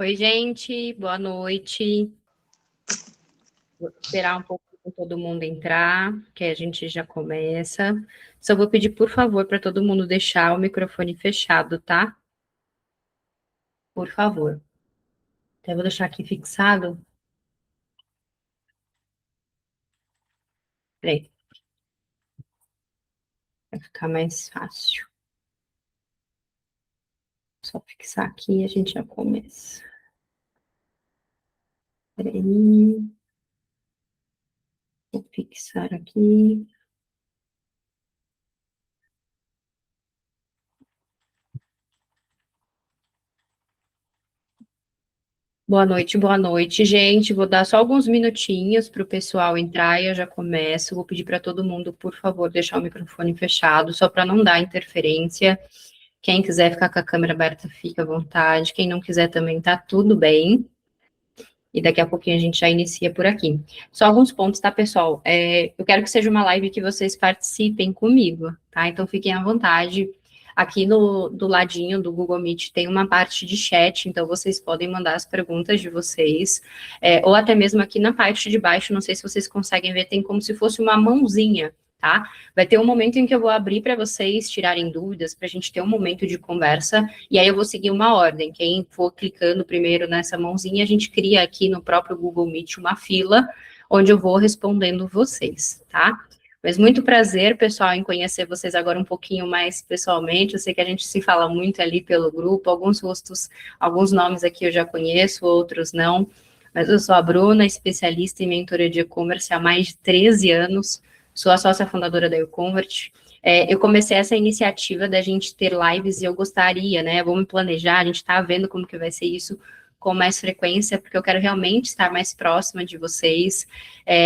Oi, gente, boa noite. Vou esperar um pouco para todo mundo entrar, que a gente já começa. Só vou pedir, por favor, para todo mundo deixar o microfone fechado, tá? Por favor. Até vou deixar aqui fixado. Peraí, vai ficar mais fácil. Só fixar aqui e a gente já começa. Peraí. Vou fixar aqui. Boa noite, gente. Vou dar só alguns minutinhos para o pessoal entrar e eu já começo. Vou pedir para todo mundo, por favor, deixar o microfone fechado, só para não dar interferência. Quem quiser ficar com a câmera aberta, fica à vontade. Quem não quiser também tá tudo bem. E daqui a pouquinho a gente já inicia por aqui. Só alguns pontos, tá, pessoal? Eu quero que seja uma live que vocês participem comigo, tá? Então fiquem à vontade. Aqui do ladinho do Google Meet tem uma parte de chat, então vocês podem mandar as perguntas de vocês, ou até mesmo aqui na parte de baixo, não sei se vocês conseguem ver, tem como se fosse uma mãozinha, tá? Vai ter um momento em que eu vou abrir para vocês tirarem dúvidas, para a gente ter um momento de conversa, e aí eu vou seguir uma ordem. Quem for clicando primeiro nessa mãozinha, a gente cria aqui no próprio Google Meet uma fila, onde eu vou respondendo vocês, tá? Mas muito prazer, pessoal, em conhecer vocês agora um pouquinho mais pessoalmente. Eu sei que a gente se fala muito ali pelo grupo, alguns rostos, alguns nomes aqui eu já conheço, outros não. Mas eu sou a Bruna, especialista em mentoria de e-commerce há mais de 13 anos. Sou a sócia fundadora da YouConvert. Eu comecei essa iniciativa da gente ter lives e eu gostaria, né? Vou me planejar, a gente está vendo como que vai ser isso com mais frequência, porque eu quero realmente estar mais próxima de vocês.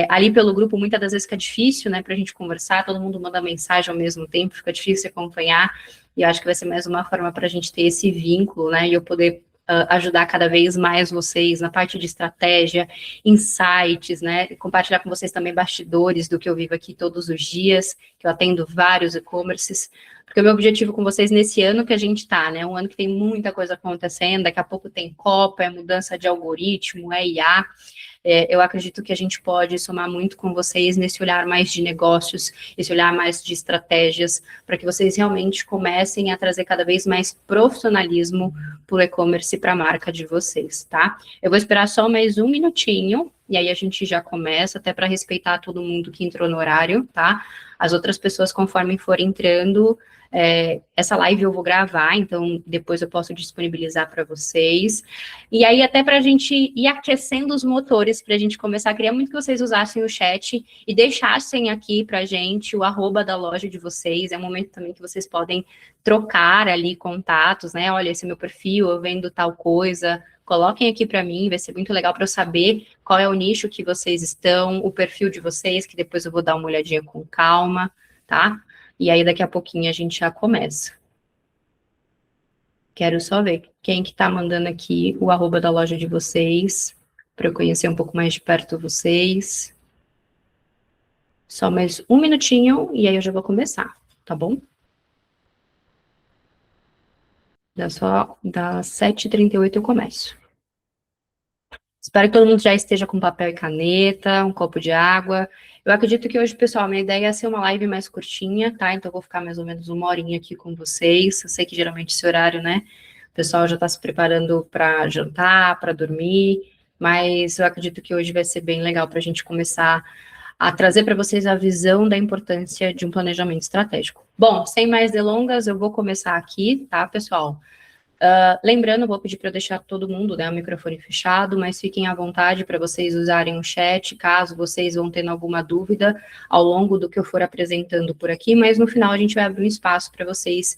Ali pelo grupo, muitas das vezes fica difícil, né, para a gente conversar, todo mundo manda mensagem ao mesmo tempo, fica difícil acompanhar, e eu acho que vai ser mais uma forma para a gente ter esse vínculo, né, e eu poder ajudar cada vez mais vocês na parte de estratégia, insights, né, compartilhar com vocês também bastidores do que eu vivo aqui todos os dias, que eu atendo vários e-commerces, porque o meu objetivo com vocês nesse ano que a gente está, né, um ano que tem muita coisa acontecendo, daqui a pouco tem Copa, é mudança de algoritmo, é IA, eu acredito que a gente pode somar muito com vocês nesse olhar mais de negócios, esse olhar mais de estratégias, para que vocês realmente comecem a trazer cada vez mais profissionalismo para o e-commerce e para a marca de vocês, tá? Eu vou esperar só mais um minutinho, e aí a gente já começa, até para respeitar todo mundo que entrou no horário, tá? As outras pessoas, conforme for entrando, essa live eu vou gravar, então depois eu posso disponibilizar para vocês. E aí, até para a gente ir aquecendo os motores, para a gente começar, queria muito que vocês usassem o chat e deixassem aqui para a gente o arroba da loja de vocês. É um momento também que vocês podem trocar ali contatos, né? Olha, esse é meu perfil, eu vendo tal coisa. Coloquem aqui para mim, vai ser muito legal para eu saber qual é o nicho que vocês estão, o perfil de vocês, que depois eu vou dar uma olhadinha com calma, tá? E aí, daqui a pouquinho, a gente já começa. Quero só ver quem que tá mandando aqui o arroba da loja de vocês, para eu conhecer um pouco mais de perto vocês. Só mais um minutinho e aí eu já vou começar, tá bom? Das 7h38 eu começo. Espero que todo mundo já esteja com papel e caneta, um copo de água. Eu acredito que hoje, pessoal, minha ideia é ser uma live mais curtinha, tá? Então eu vou ficar mais ou menos uma horinha aqui com vocês. Eu sei que geralmente esse horário, né? O pessoal já está se preparando para jantar, para dormir, mas eu acredito que hoje vai ser bem legal para a gente começar a trazer para vocês a visão da importância de um planejamento estratégico. Bom, sem mais delongas, eu vou começar aqui, tá, pessoal? Lembrando, vou pedir para deixar todo mundo, né, o microfone fechado, mas fiquem à vontade para vocês usarem o chat, caso vocês vão tendo alguma dúvida ao longo do que eu for apresentando por aqui, mas no final a gente vai abrir um espaço para vocês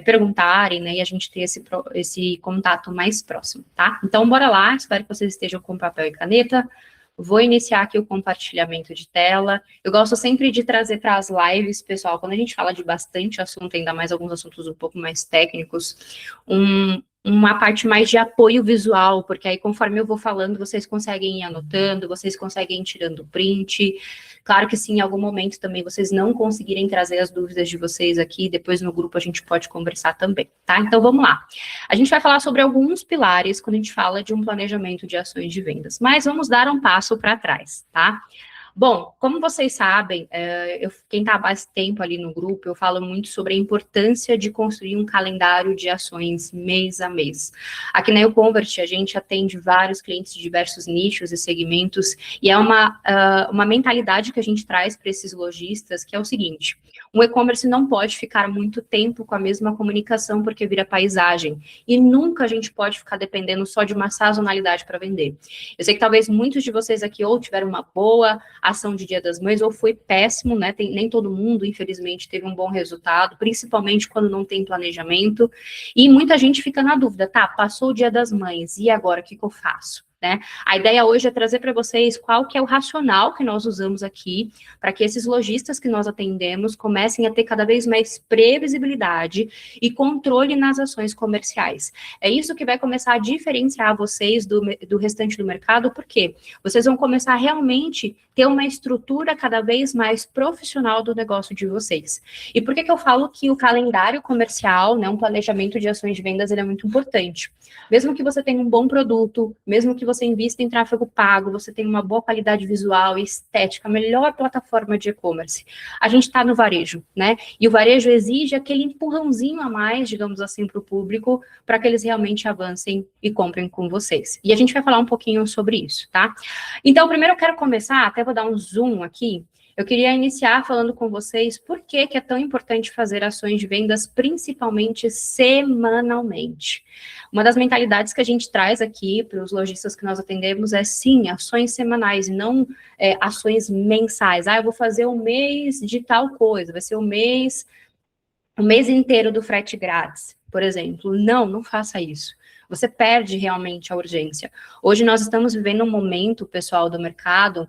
perguntarem, né, e a gente ter esse contato mais próximo, tá? Então, bora lá, espero que vocês estejam com papel e caneta. Vou iniciar aqui o compartilhamento de tela. Eu gosto sempre de trazer para as lives, pessoal, quando a gente fala de bastante assunto, ainda mais alguns assuntos um pouco mais técnicos, uma parte mais de apoio visual, porque aí conforme eu vou falando, vocês conseguem ir anotando, vocês conseguem ir tirando print. Claro que sim, em algum momento também vocês não conseguirem trazer as dúvidas de vocês aqui, depois no grupo a gente pode conversar também, tá? Então vamos lá. A gente vai falar sobre alguns pilares quando a gente fala de um planejamento de ações de vendas, mas vamos dar um passo para trás, tá? Bom, como vocês sabem, quem está há mais tempo ali no grupo, eu falo muito sobre a importância de construir um calendário de ações mês a mês. Aqui na YouConvert, a gente atende vários clientes de diversos nichos e segmentos, e é uma mentalidade que a gente traz para esses lojistas, que é o seguinte: um e-commerce não pode ficar muito tempo com a mesma comunicação, porque vira paisagem, e nunca a gente pode ficar dependendo só de uma sazonalidade para vender. Eu sei que talvez muitos de vocês aqui ou tiveram uma boa ação de Dia das Mães, ou foi péssimo, né? Nem todo mundo, infelizmente, teve um bom resultado, principalmente quando não tem planejamento, e muita gente fica na dúvida, tá, passou o Dia das Mães, e agora, o que eu faço? Né? A ideia hoje é trazer para vocês qual que é o racional que nós usamos aqui para que esses lojistas que nós atendemos comecem a ter cada vez mais previsibilidade e controle nas ações comerciais. É isso que vai começar a diferenciar vocês do restante do mercado, porque vocês vão começar a realmente ter uma estrutura cada vez mais profissional do negócio de vocês. E por que eu falo que o calendário comercial, né, um planejamento de ações de vendas, ele é muito importante? Mesmo que você tenha um bom produto, mesmo que você invista em tráfego pago, você tenha uma boa qualidade visual e estética, a melhor plataforma de e-commerce, a gente está no varejo, né? E o varejo exige aquele empurrãozinho a mais, digamos assim, para o público, para que eles realmente avancem e comprem com vocês. E a gente vai falar um pouquinho sobre isso, tá? Então, primeiro eu quero começar, até vou dar um zoom aqui. Eu queria iniciar falando com vocês por que é tão importante fazer ações de vendas, principalmente semanalmente. Uma das mentalidades que a gente traz aqui para os lojistas que nós atendemos é, sim, ações semanais e não ações mensais. Ah, eu vou fazer um mês de tal coisa, vai ser o mês inteiro do frete grátis, por exemplo. Não faça isso. Você perde realmente a urgência. Hoje nós estamos vivendo um momento, pessoal, do mercado,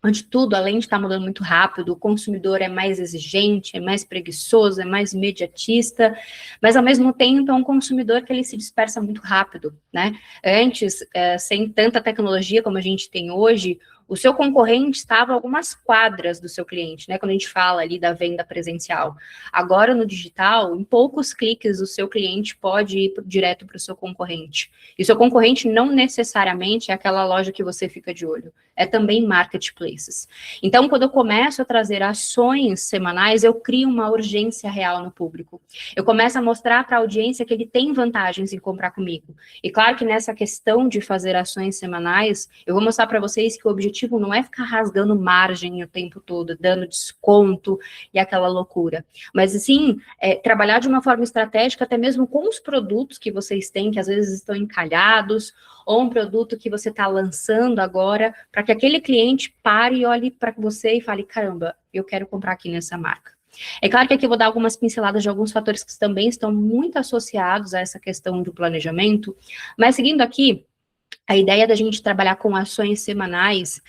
onde tudo, além de estar mudando muito rápido, o consumidor é mais exigente, é mais preguiçoso, é mais imediatista, mas ao mesmo tempo é um consumidor que ele se dispersa muito rápido, né? Antes, sem tanta tecnologia como a gente tem hoje, o seu concorrente estava a algumas quadras do seu cliente, né? Quando a gente fala ali da venda presencial. Agora, no digital, em poucos cliques, o seu cliente pode ir direto para o seu concorrente. E o seu concorrente não necessariamente é aquela loja que você fica de olho. É também marketplaces. Então, quando eu começo a trazer ações semanais, eu crio uma urgência real no público. Eu começo a mostrar para a audiência que ele tem vantagens em comprar comigo. E claro que nessa questão de fazer ações semanais, eu vou mostrar para vocês que o objetivo não é ficar rasgando margem o tempo todo, dando desconto e aquela loucura. Mas, sim, trabalhar de uma forma estratégica, até mesmo com os produtos que vocês têm, que às vezes estão encalhados, ou um produto que você está lançando agora, para que aquele cliente pare e olhe para você e fale, caramba, eu quero comprar aqui nessa marca. É claro que aqui eu vou dar algumas pinceladas de alguns fatores que também estão muito associados a essa questão do planejamento, mas seguindo aqui, a ideia da gente trabalhar com ações semanais,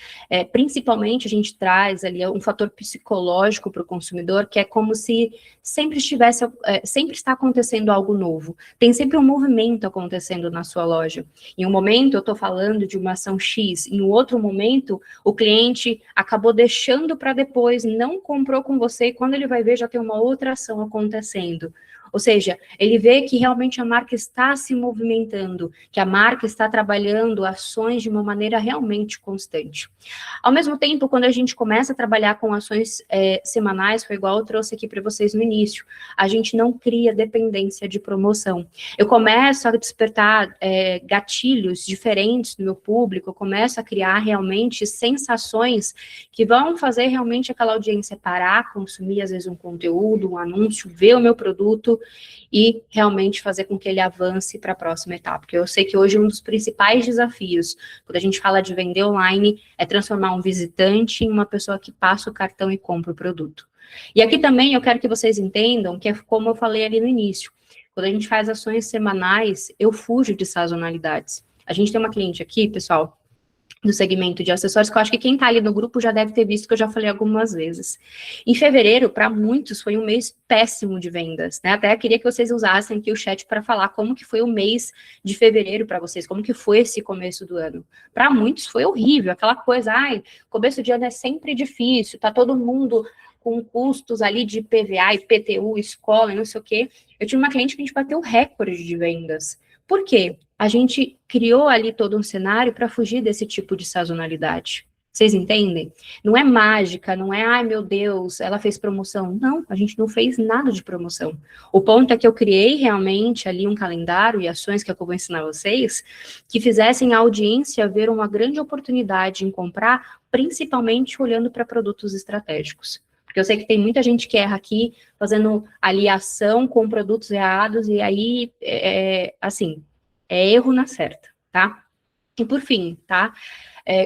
principalmente a gente traz ali um fator psicológico para o consumidor, que é como se sempre está acontecendo algo novo. Tem sempre um movimento acontecendo na sua loja. Em um momento eu estou falando de uma ação X, em um outro momento o cliente acabou deixando para depois, não comprou com você, e quando ele vai ver já tem uma outra ação acontecendo. Ou seja, ele vê que realmente a marca está se movimentando, que a marca está trabalhando ações de uma maneira realmente constante. Ao mesmo tempo, quando a gente começa a trabalhar com ações semanais, foi igual eu trouxe aqui para vocês no início, a gente não cria dependência de promoção. Eu começo a despertar gatilhos diferentes no meu público, eu começo a criar realmente sensações que vão fazer realmente aquela audiência parar, consumir às vezes um conteúdo, um anúncio, ver o meu produto e realmente fazer com que ele avance para a próxima etapa. Porque eu sei que hoje um dos principais desafios, quando a gente fala de vender online, é transformar um visitante em uma pessoa que passa o cartão e compra o produto. E aqui também eu quero que vocês entendam que é como eu falei ali no início, quando a gente faz ações semanais, eu fujo de sazonalidades. A gente tem uma cliente aqui, pessoal, do segmento de acessórios, que eu acho que quem está ali no grupo já deve ter visto, que eu já falei algumas vezes. Em fevereiro, para muitos, foi um mês péssimo de vendas, né? Até queria que vocês usassem aqui o chat para falar como que foi o mês de fevereiro para vocês, como que foi esse começo do ano. Para muitos foi horrível, aquela coisa, começo de ano é sempre difícil, tá todo mundo com custos ali de PVA, IPTU, escola, não sei o quê. Eu tive uma cliente que a gente bateu recorde de vendas. Por quê? A gente criou ali todo um cenário para fugir desse tipo de sazonalidade. Vocês entendem? Não é mágica, não é, ai meu Deus, ela fez promoção. Não, a gente não fez nada de promoção. O ponto é que eu criei realmente ali um calendário e ações que eu vou ensinar vocês, que fizessem a audiência ver uma grande oportunidade em comprar, principalmente olhando para produtos estratégicos. Porque eu sei que tem muita gente que erra aqui, fazendo aliação com produtos errados, e aí, assim, é erro na certa, tá? E por fim, tá?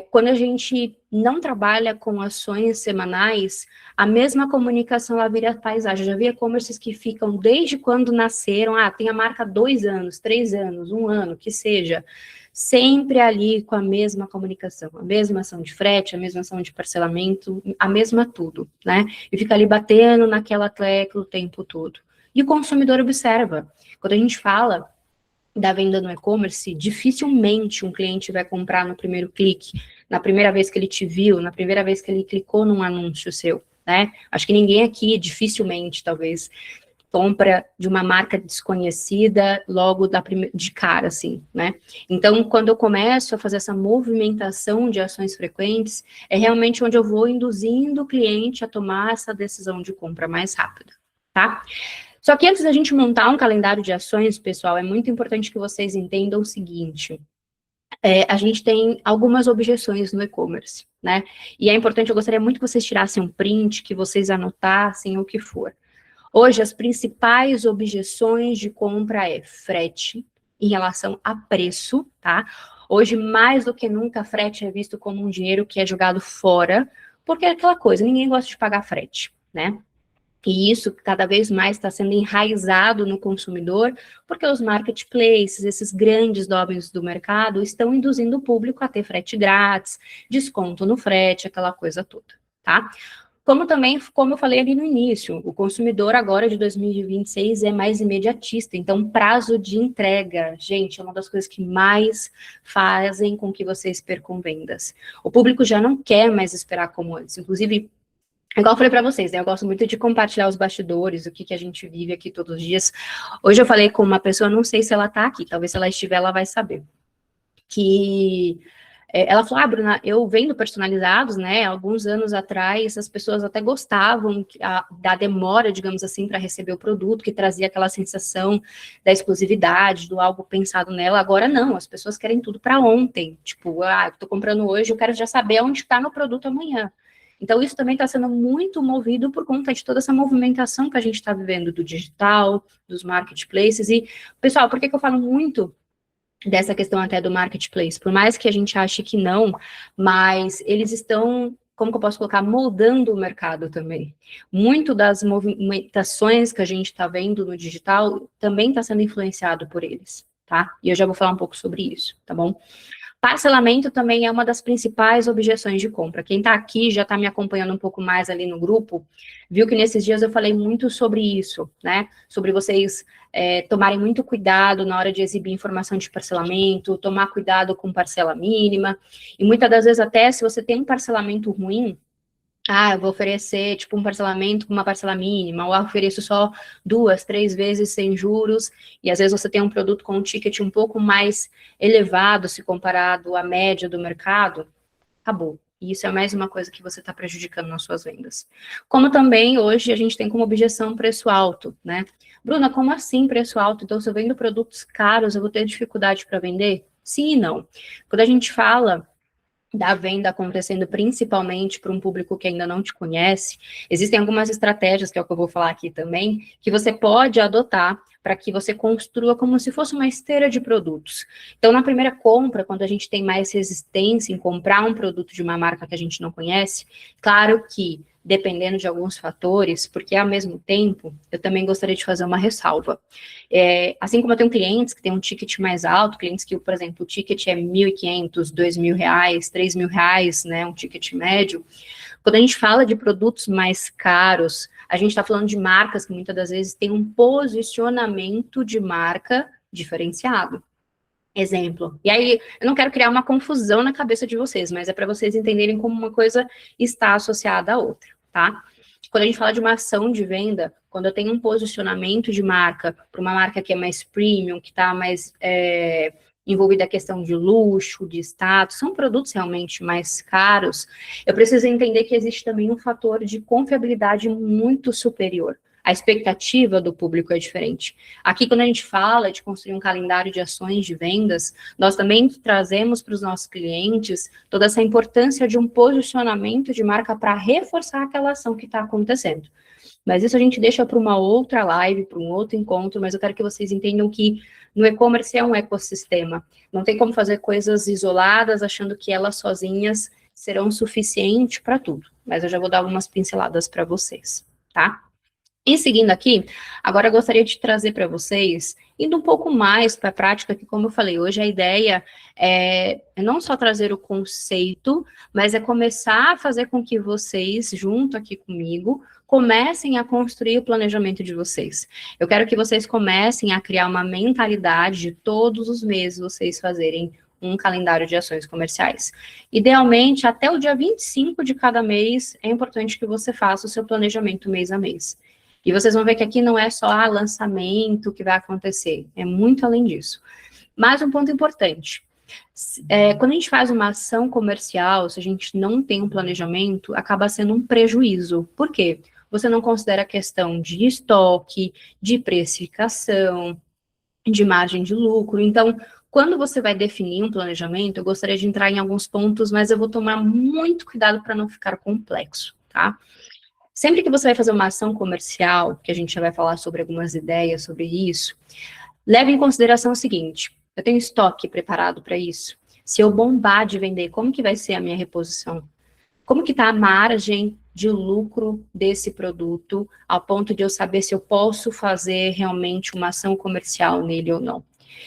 Quando a gente não trabalha com ações semanais, a mesma comunicação ela vira paisagem. Eu já vi e-commerces que ficam desde quando nasceram, tem a marca 2 anos, 3 anos, 1 ano, que seja, sempre ali com a mesma comunicação, a mesma ação de frete, a mesma ação de parcelamento, a mesma tudo, né? E fica ali batendo naquela tecla o tempo todo. E o consumidor observa. Quando a gente fala da venda no e-commerce, dificilmente um cliente vai comprar no primeiro clique, na primeira vez que ele te viu, na primeira vez que ele clicou num anúncio seu, né? Acho que ninguém aqui, dificilmente, talvez, compra de uma marca desconhecida logo de cara, assim, né? Então, quando eu começo a fazer essa movimentação de ações frequentes, é realmente onde eu vou induzindo o cliente a tomar essa decisão de compra mais rápida, tá? Só que antes da gente montar um calendário de ações, pessoal, é muito importante que vocês entendam o seguinte: a gente tem algumas objeções no e-commerce, né? E é importante, eu gostaria muito que vocês tirassem um print, que vocês anotassem o que for. Hoje, as principais objeções de compra é frete em relação a preço, tá? Hoje, mais do que nunca, frete é visto como um dinheiro que é jogado fora, porque é aquela coisa, ninguém gosta de pagar frete, né? E isso cada vez mais está sendo enraizado no consumidor, porque os marketplaces, esses grandes donos do mercado, estão induzindo o público a ter frete grátis, desconto no frete, aquela coisa toda, tá? Como também, como eu falei ali no início, o consumidor agora de 2026 é mais imediatista, então prazo de entrega, gente, é uma das coisas que mais fazem com que vocês percam vendas. O público já não quer mais esperar como antes, inclusive, igual eu falei para vocês, né, eu gosto muito de compartilhar os bastidores, o que a gente vive aqui todos os dias. Hoje eu falei com uma pessoa, não sei se ela tá aqui, talvez se ela estiver, ela vai saber, que ela falou, Bruna, eu vendo personalizados, né, alguns anos atrás, as pessoas até gostavam da demora, digamos assim, para receber o produto, que trazia aquela sensação da exclusividade, do algo pensado nela. Agora não, as pessoas querem tudo para ontem, tipo, eu tô comprando hoje, eu quero já saber onde está meu produto amanhã. Então, isso também está sendo muito movido por conta de toda essa movimentação que a gente está vivendo do digital, dos marketplaces. E, pessoal, por que eu falo muito dessa questão até do marketplace? Por mais que a gente ache que não, mas eles estão, como que eu posso colocar, moldando o mercado também. Muito das movimentações que a gente está vendo no digital também está sendo influenciado por eles, tá? E eu já vou falar um pouco sobre isso, tá bom? Parcelamento também é uma das principais objeções de compra. Quem está aqui, já está me acompanhando um pouco mais ali no grupo, viu que nesses dias eu falei muito sobre isso, né? Sobre vocês tomarem muito cuidado na hora de exibir informação de parcelamento, tomar cuidado com parcela mínima, e muitas das vezes até se você tem um parcelamento ruim, eu vou oferecer, tipo, um parcelamento com uma parcela mínima, ou ofereço só 2, 3 vezes sem juros, e às vezes você tem um produto com um ticket um pouco mais elevado, se comparado à média do mercado, acabou. E isso é mais uma coisa que você está prejudicando nas suas vendas. Como também, hoje, a gente tem como objeção preço alto, né? Bruna, como assim preço alto? Então, se eu vendo produtos caros, eu vou ter dificuldade para vender? Sim e não. Quando a gente fala da venda acontecendo principalmente para um público que ainda não te conhece, existem algumas estratégias, que é o que eu vou falar aqui também, que você pode adotar para que você construa como se fosse uma esteira de produtos. Então, na primeira compra, quando a gente tem mais resistência em comprar um produto de uma marca que a gente não conhece, claro que dependendo de alguns fatores, porque ao mesmo tempo, eu também gostaria de fazer uma ressalva. Assim como eu tenho clientes que têm um ticket mais alto, clientes que, por exemplo, o ticket é R$1.500, R$2.000, R$3.000, né, um ticket médio, quando a gente fala de produtos mais caros, a gente está falando de marcas que muitas das vezes têm um posicionamento de marca diferenciado. Exemplo. E aí, eu não quero criar uma confusão na cabeça de vocês, mas é para vocês entenderem como uma coisa está associada à outra, tá? Quando a gente fala de uma ação de venda, quando eu tenho um posicionamento de marca para uma marca que é mais premium, que está mais envolvida a questão de luxo, de status, são produtos realmente mais caros, eu preciso entender que existe também um fator de confiabilidade muito superior. A expectativa do público é diferente. Aqui, quando a gente fala de construir um calendário de ações de vendas, nós também trazemos para os nossos clientes toda essa importância de um posicionamento de marca para reforçar aquela ação que está acontecendo. Mas isso a gente deixa para uma outra live, para um outro encontro, mas eu quero que vocês entendam que no e-commerce é um ecossistema. Não tem como fazer coisas isoladas, achando que elas sozinhas serão suficientes para tudo. Mas eu já vou dar algumas pinceladas para vocês, tá? E seguindo aqui, agora eu gostaria de trazer para vocês, indo um pouco mais para a prática, que como eu falei, hoje a ideia é não só trazer o conceito, mas é começar a fazer com que vocês, junto aqui comigo, comecem a construir o planejamento de vocês. Eu quero que vocês comecem a criar uma mentalidade de todos os meses vocês fazerem um calendário de ações comerciais. Idealmente, até o dia 25 de cada mês, é importante que você faça o seu planejamento mês a mês. E vocês vão ver que aqui não é só lançamento que vai acontecer, é muito além disso. Mas um ponto importante, quando a gente faz uma ação comercial, se a gente não tem um planejamento, acaba sendo um prejuízo. Por quê? Você não considera a questão de estoque, de precificação, de margem de lucro. Então, quando você vai definir um planejamento, eu gostaria de entrar em alguns pontos, mas eu vou tomar muito cuidado para não ficar complexo, tá? Sempre que você vai fazer uma ação comercial, que a gente já vai falar sobre algumas ideias sobre isso, leve em consideração o seguinte, eu tenho estoque preparado para isso? Se eu bombar de vender, como que vai ser a minha reposição? Como que está a margem de lucro desse produto, ao ponto de eu saber se eu posso fazer realmente uma ação comercial nele ou não?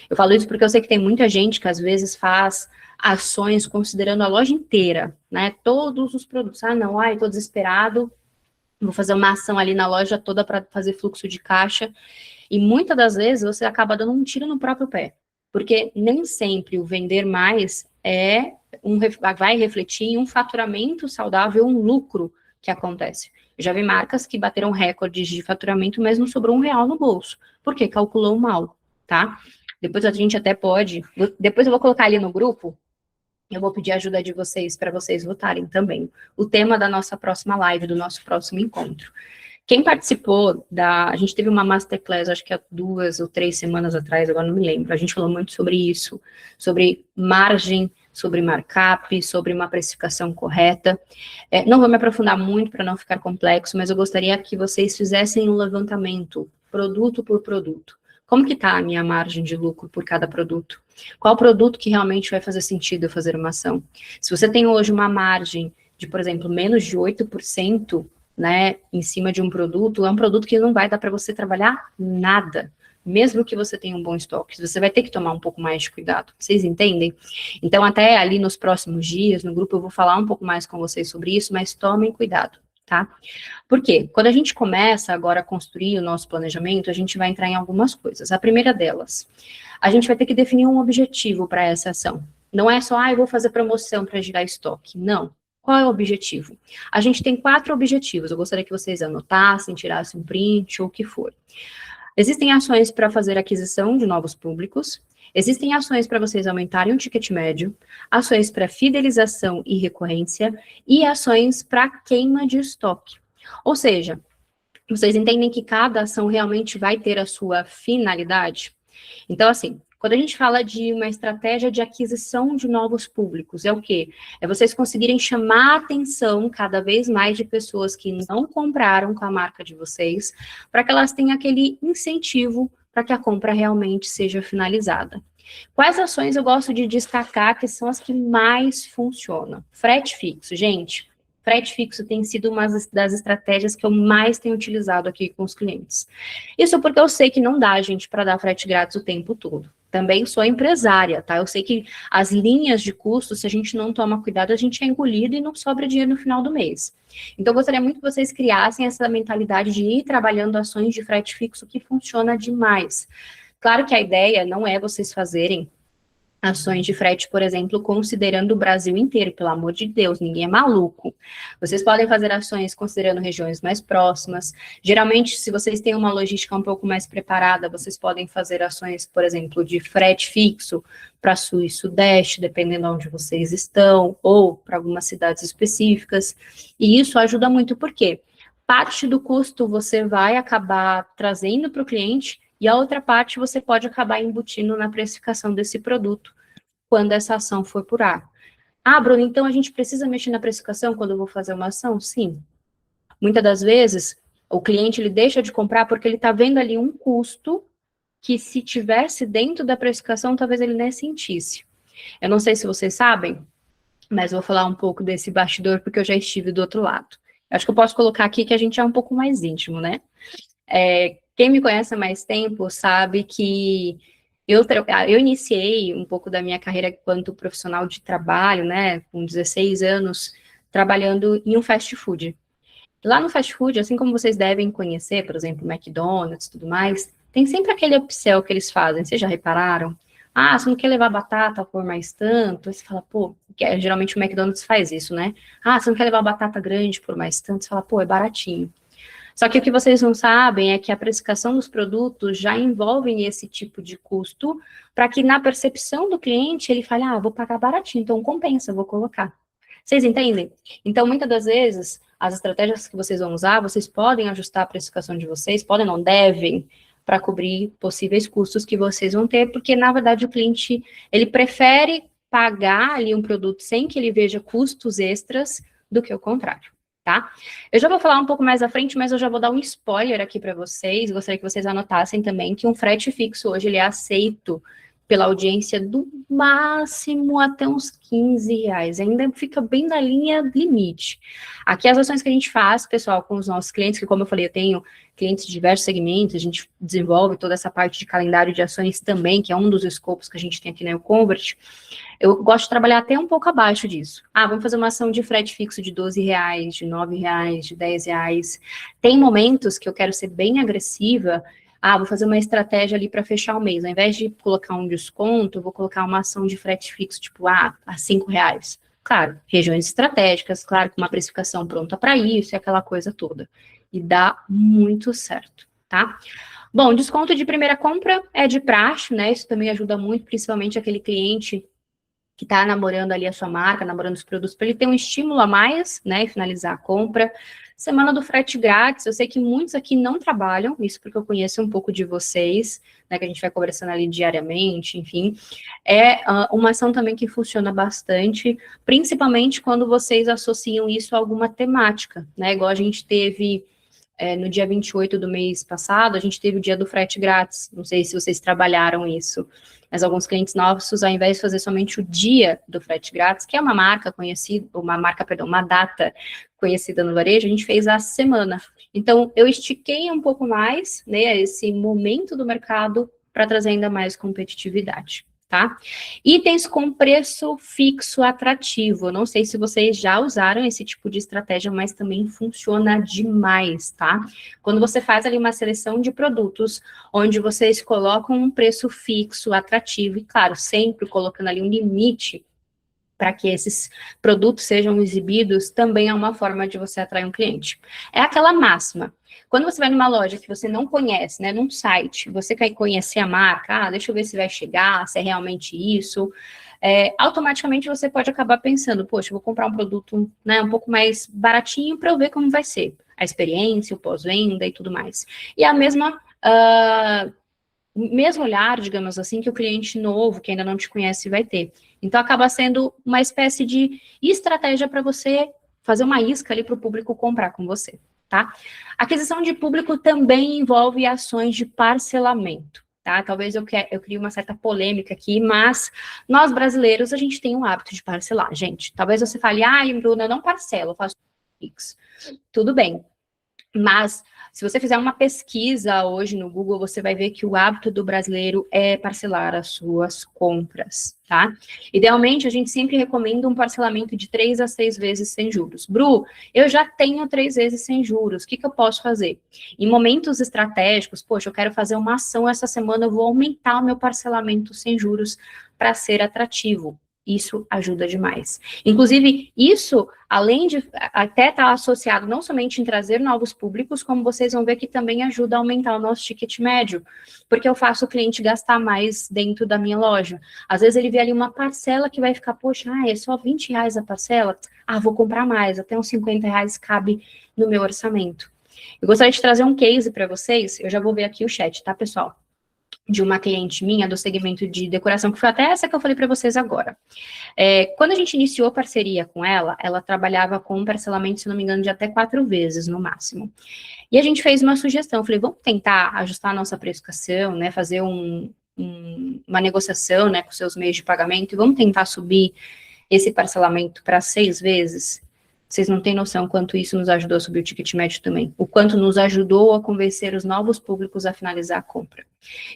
Eu falo isso porque eu sei que tem muita gente que às vezes faz ações considerando a loja inteira, né? Todos os produtos. Ah, não, estou desesperado, vou fazer uma ação ali na loja toda para fazer fluxo de caixa, e muitas das vezes você acaba dando um tiro no próprio pé, porque nem sempre o vender mais vai refletir em um faturamento saudável, um lucro que acontece. Eu já vi marcas que bateram recordes de faturamento, mas não sobrou R$1 no bolso, porque calculou mal, tá? Depois a gente até pode, depois eu vou colocar ali no grupo, eu vou pedir a ajuda de vocês para vocês votarem também. O tema da nossa próxima live, do nosso próximo encontro. Quem participou a gente teve uma masterclass, acho que há 2 ou 3 semanas atrás, agora não me lembro. A gente falou muito sobre isso, sobre margem, sobre markup, sobre uma precificação correta. Não vou me aprofundar muito para não ficar complexo, mas eu gostaria que vocês fizessem um levantamento, produto por produto. Como que está a minha margem de lucro por cada produto? Qual produto que realmente vai fazer sentido eu fazer uma ação? Se você tem hoje uma margem de, por exemplo, menos de 8%, né, em cima de um produto, é um produto que não vai dar para você trabalhar nada, mesmo que você tenha um bom estoque. Você vai ter que tomar um pouco mais de cuidado. Vocês entendem? Então, até ali nos próximos dias, no grupo, eu vou falar um pouco mais com vocês sobre isso, mas tomem cuidado, tá? Por quê? Quando a gente começa agora a construir o nosso planejamento, a gente vai entrar em algumas coisas. A primeira delas, a gente vai ter que definir um objetivo para essa ação. Não é só, eu vou fazer promoção para girar estoque. Não. Qual é o objetivo? A gente tem 4 objetivos. Eu gostaria que vocês anotassem, tirassem um print ou o que for. Existem ações para fazer aquisição de novos públicos. Existem ações para vocês aumentarem o ticket médio, ações para fidelização e recorrência e ações para queima de estoque. Ou seja, vocês entendem que cada ação realmente vai ter a sua finalidade? Então, assim, quando a gente fala de uma estratégia de aquisição de novos públicos, é o quê? É vocês conseguirem chamar a atenção cada vez mais de pessoas que não compraram com a marca de vocês, para que elas tenham aquele incentivo para que a compra realmente seja finalizada. Quais ações eu gosto de destacar que são as que mais funcionam? Frete fixo, gente. frete fixo tem sido uma das estratégias que eu mais tenho utilizado aqui com os clientes. Isso porque eu sei que não dá, gente, para dar frete grátis o tempo todo. Também sou empresária, tá? Eu sei que as linhas de custo, se a gente não toma cuidado, a gente é engolido e não sobra dinheiro no final do mês. Então, eu gostaria muito que vocês criassem essa mentalidade de ir trabalhando ações de frete fixo que funciona demais. Claro que a ideia não é vocês fazerem ações de frete, por exemplo, considerando o Brasil inteiro, pelo amor de Deus, ninguém é maluco. Vocês podem fazer ações considerando regiões mais próximas. Geralmente, se vocês têm uma logística um pouco mais preparada, vocês podem fazer ações, por exemplo, de frete fixo para sul e sudeste, dependendo de onde vocês estão, ou para algumas cidades específicas. E isso ajuda muito, porque parte do custo você vai acabar trazendo para o cliente, e a outra parte você pode acabar embutindo na precificação desse produto, quando essa ação for por ar. Ah, Bruno, então a gente precisa mexer na precificação quando eu vou fazer uma ação? Sim. Muitas das vezes, o cliente ele deixa de comprar porque ele está vendo ali um custo que, se tivesse dentro da precificação, talvez ele nem sentisse. Eu não sei se vocês sabem, mas eu vou falar um pouco desse bastidor, porque eu já estive do outro lado. Eu acho que eu posso colocar aqui que a gente é um pouco mais íntimo, né? Quem me conhece há mais tempo sabe que eu iniciei um pouco da minha carreira enquanto profissional de trabalho, né, com 16 anos, trabalhando em um fast food. Lá no fast food, assim como vocês devem conhecer, por exemplo, McDonald's e tudo mais, tem sempre aquele upsell que eles fazem, vocês já repararam? Ah, você não quer levar batata por mais tanto? Aí você fala, pô, geralmente o McDonald's faz isso, né? Ah, você não quer levar batata grande por mais tanto? Você fala, pô, é baratinho. Só que o que vocês não sabem é que a precificação dos produtos já envolvem esse tipo de custo, para que na percepção do cliente ele fale, ah, vou pagar baratinho, então compensa, vou colocar. Vocês entendem? Então, muitas das vezes, as estratégias que vocês vão usar, vocês podem ajustar a precificação de vocês, podem, não devem, para cobrir possíveis custos que vocês vão ter, porque, na verdade, o cliente, ele prefere pagar ali um produto sem que ele veja custos extras do que o contrário. Tá? Eu já vou falar um pouco mais à frente, mas eu já vou dar um spoiler aqui para vocês. Gostaria que vocês anotassem também que um frete fixo hoje ele é aceito pela audiência do máximo até uns R$ 15. Ainda fica bem na linha limite. Aqui as ações que a gente faz, pessoal, com os nossos clientes, que como eu falei, eu tenho clientes de diversos segmentos, a gente desenvolve toda essa parte de calendário de ações também, que é um dos escopos que a gente tem aqui na YouConvert. Eu gosto de trabalhar até um pouco abaixo disso. Ah, vamos fazer uma ação de frete fixo de R$ 12, de R$ 9, de R$ 10. Tem momentos que eu quero ser bem agressiva. Ah, vou fazer uma estratégia ali para fechar o mês. Ao invés de colocar um desconto, eu vou colocar uma ação de frete fixo, tipo, a R$ 5. Claro, regiões estratégicas, claro, com uma precificação pronta para isso e aquela coisa toda. E dá muito certo, tá? Bom, desconto de primeira compra é de praxe, né? Isso também ajuda muito, principalmente aquele cliente que está namorando ali a sua marca, namorando os produtos, para ele ter um estímulo a mais, né, e finalizar a compra. Semana do frete grátis, eu sei que muitos aqui não trabalham, isso porque eu conheço um pouco de vocês, né, que a gente vai conversando ali diariamente, enfim. É uma ação também que funciona bastante, principalmente quando vocês associam isso a alguma temática, né, igual a gente teve no dia 28 do mês passado, a gente teve o dia do frete grátis, não sei se vocês trabalharam isso, mas alguns clientes nossos, ao invés de fazer somente o dia do frete grátis, que é uma marca conhecida, uma data conhecida no varejo, a gente fez a semana. Então, eu estiquei um pouco mais, né, esse momento do mercado para trazer ainda mais competitividade, tá? Itens com preço fixo atrativo. Eu não sei se vocês já usaram esse tipo de estratégia, mas também funciona demais, tá? Quando você faz ali uma seleção de produtos, onde vocês colocam um preço fixo atrativo, e claro, sempre colocando ali um limite para que esses produtos sejam exibidos, também é uma forma de você atrair um cliente. É aquela máxima. Quando você vai numa loja que você não conhece, né, num site, você quer conhecer a marca, deixa eu ver se vai chegar, se é realmente isso, automaticamente você pode acabar pensando, poxa, eu vou comprar um produto, né, um pouco mais baratinho para eu ver como vai ser, a experiência, o pós-venda e tudo mais. E a mesma... mesmo olhar, digamos assim, que o cliente novo, que ainda não te conhece, vai ter. Então, acaba sendo uma espécie de estratégia para você fazer uma isca ali para o público comprar com você, tá? Aquisição de público também envolve ações de parcelamento, tá? Talvez eu crie uma certa polêmica aqui, mas nós brasileiros, a gente tem um hábito de parcelar, gente. Talvez você fale, Bruna, eu não parcelo, eu faço Pix. Tudo bem. Mas, se você fizer uma pesquisa hoje no Google, você vai ver que o hábito do brasileiro é parcelar as suas compras, tá? Idealmente, a gente sempre recomenda um parcelamento de 3 a 6 vezes sem juros. Bru, eu já tenho 3 vezes sem juros, o que eu posso fazer? Em momentos estratégicos, poxa, eu quero fazer uma ação essa semana, eu vou aumentar o meu parcelamento sem juros para ser atrativo. Isso ajuda demais. Inclusive, isso, além de até estar associado não somente em trazer novos públicos, como vocês vão ver que também ajuda a aumentar o nosso ticket médio, porque eu faço o cliente gastar mais dentro da minha loja. Às vezes ele vê ali uma parcela que vai ficar, poxa, é só R$ 20 a parcela? Vou comprar mais, até uns R$ 50 cabe no meu orçamento. Eu gostaria de trazer um case para vocês, eu já vou ver aqui o chat, tá, pessoal? De uma cliente minha do segmento de decoração, que foi até essa que eu falei para vocês agora. Quando a gente iniciou a parceria com ela, uma trabalhava com parcelamento, se não me engano, de até 4 vezes no máximo. E a gente fez uma sugestão, falei, vamos tentar ajustar a nossa precificação, né, fazer uma negociação, né, com seus meios de pagamento, e vamos tentar subir esse parcelamento para 6 vezes. Vocês não têm noção quanto isso nos ajudou a subir o ticket médio também, o quanto nos ajudou a convencer os novos públicos a finalizar a compra.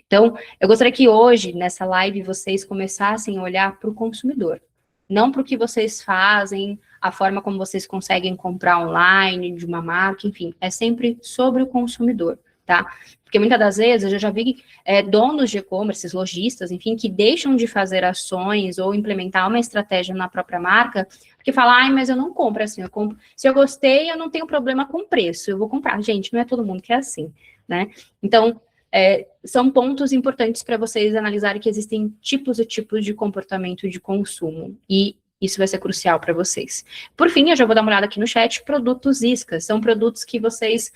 Então, eu gostaria que hoje, nessa live, vocês começassem a olhar para o consumidor, não para o que vocês fazem, a forma como vocês conseguem comprar online de uma marca, enfim, é sempre sobre o consumidor, tá? Porque muitas das vezes eu já vi donos de e-commerce, lojistas, enfim, que deixam de fazer ações ou implementar uma estratégia na própria marca, porque falam, mas eu não compro assim, eu compro. Se eu gostei, eu não tenho problema com preço, eu vou comprar. Gente, não é todo mundo que é assim, né? Então, são pontos importantes para vocês analisarem que existem tipos e tipos de comportamento de consumo, e isso vai ser crucial para vocês. Por fim, eu já vou dar uma olhada aqui no chat, produtos iscas, são produtos que vocês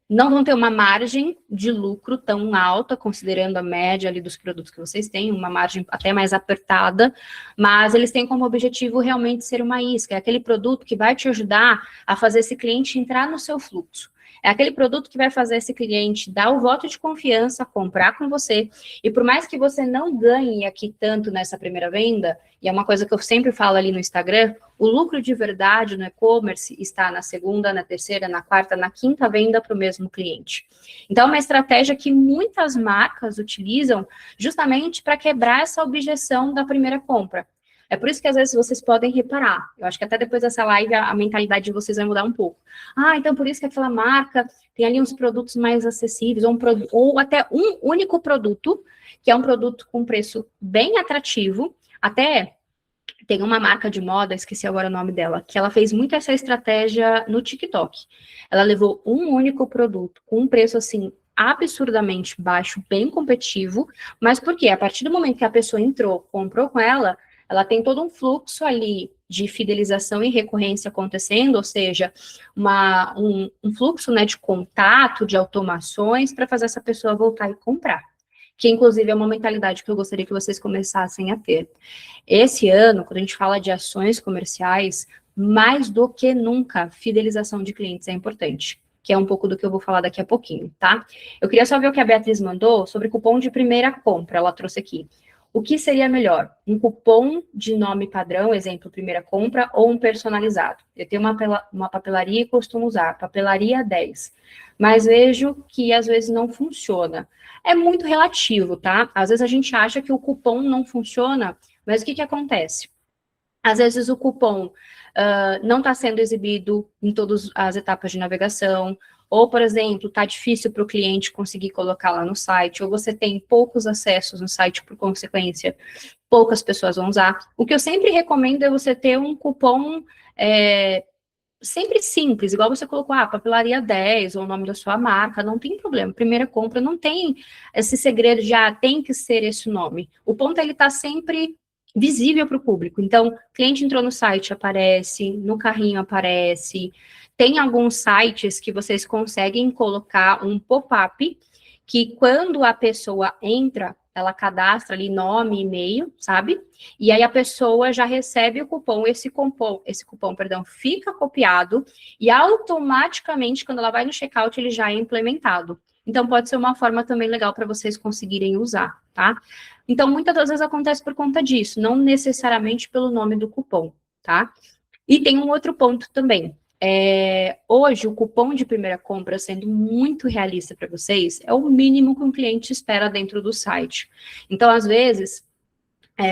não vão ter uma margem de lucro tão alta, considerando a média ali dos produtos que vocês têm, uma margem até mais apertada, mas eles têm como objetivo realmente ser uma isca, é aquele produto que vai te ajudar a fazer esse cliente entrar no seu fluxo. É aquele produto que vai fazer esse cliente dar o voto de confiança, comprar com você, e por mais que você não ganhe aqui tanto nessa primeira venda, e é uma coisa que eu sempre falo ali no Instagram, o lucro de verdade no e-commerce está na segunda, na terceira, na quarta, na quinta venda para o mesmo cliente. Então, é uma estratégia que muitas marcas utilizam justamente para quebrar essa objeção da primeira compra. É por isso que, às vezes, vocês podem reparar. Eu acho que até depois dessa live, a mentalidade de vocês vai mudar um pouco. Então por isso que aquela marca tem ali uns produtos mais acessíveis, ou até um único produto, que é um produto com preço bem atrativo. Até tem uma marca de moda, esqueci agora o nome dela, que ela fez muito essa estratégia no TikTok. Ela levou um único produto com um preço, assim, absurdamente baixo, bem competitivo, mas por quê? A partir do momento que a pessoa entrou, comprou com ela tem todo um fluxo ali de fidelização e recorrência acontecendo, ou seja, um fluxo, né, de contato, de automações, para fazer essa pessoa voltar e comprar. Que, inclusive, é uma mentalidade que eu gostaria que vocês começassem a ter. Esse ano, quando a gente fala de ações comerciais, mais do que nunca, fidelização de clientes é importante, que é um pouco do que eu vou falar daqui a pouquinho, tá? Eu queria só ver o que a Beatriz mandou sobre cupom de primeira compra, ela trouxe aqui. O que seria melhor? Um cupom de nome padrão, exemplo, primeira compra, ou um personalizado? Eu tenho uma papelaria e costumo usar, papelaria 10. Mas vejo que às vezes não funciona. É muito relativo, tá? Às vezes a gente acha que o cupom não funciona, mas o que acontece? Às vezes o cupom não está sendo exibido em todas as etapas de navegação, ou, por exemplo, está difícil para o cliente conseguir colocar lá no site, ou você tem poucos acessos no site, por consequência, poucas pessoas vão usar. O que eu sempre recomendo é você ter um cupom sempre simples, igual você colocou, papelaria 10, ou o nome da sua marca, não tem problema. Primeira compra não tem esse segredo de, tem que ser esse nome. O ponto é ele estar sempre visível para o público. Então, cliente entrou no site, aparece, no carrinho aparece. Tem alguns sites que vocês conseguem colocar um pop-up que quando a pessoa entra, ela cadastra ali nome, e-mail, sabe? E aí a pessoa já recebe o cupom, esse cupom, fica copiado e automaticamente, quando ela vai no checkout, ele já é implementado. Então, pode ser uma forma também legal para vocês conseguirem usar, tá? Então, muitas das vezes acontece por conta disso, não necessariamente pelo nome do cupom, tá? E tem um outro ponto também. Hoje, o cupom de primeira compra, sendo muito realista para vocês, é o mínimo que um cliente espera dentro do site. Então, às vezes,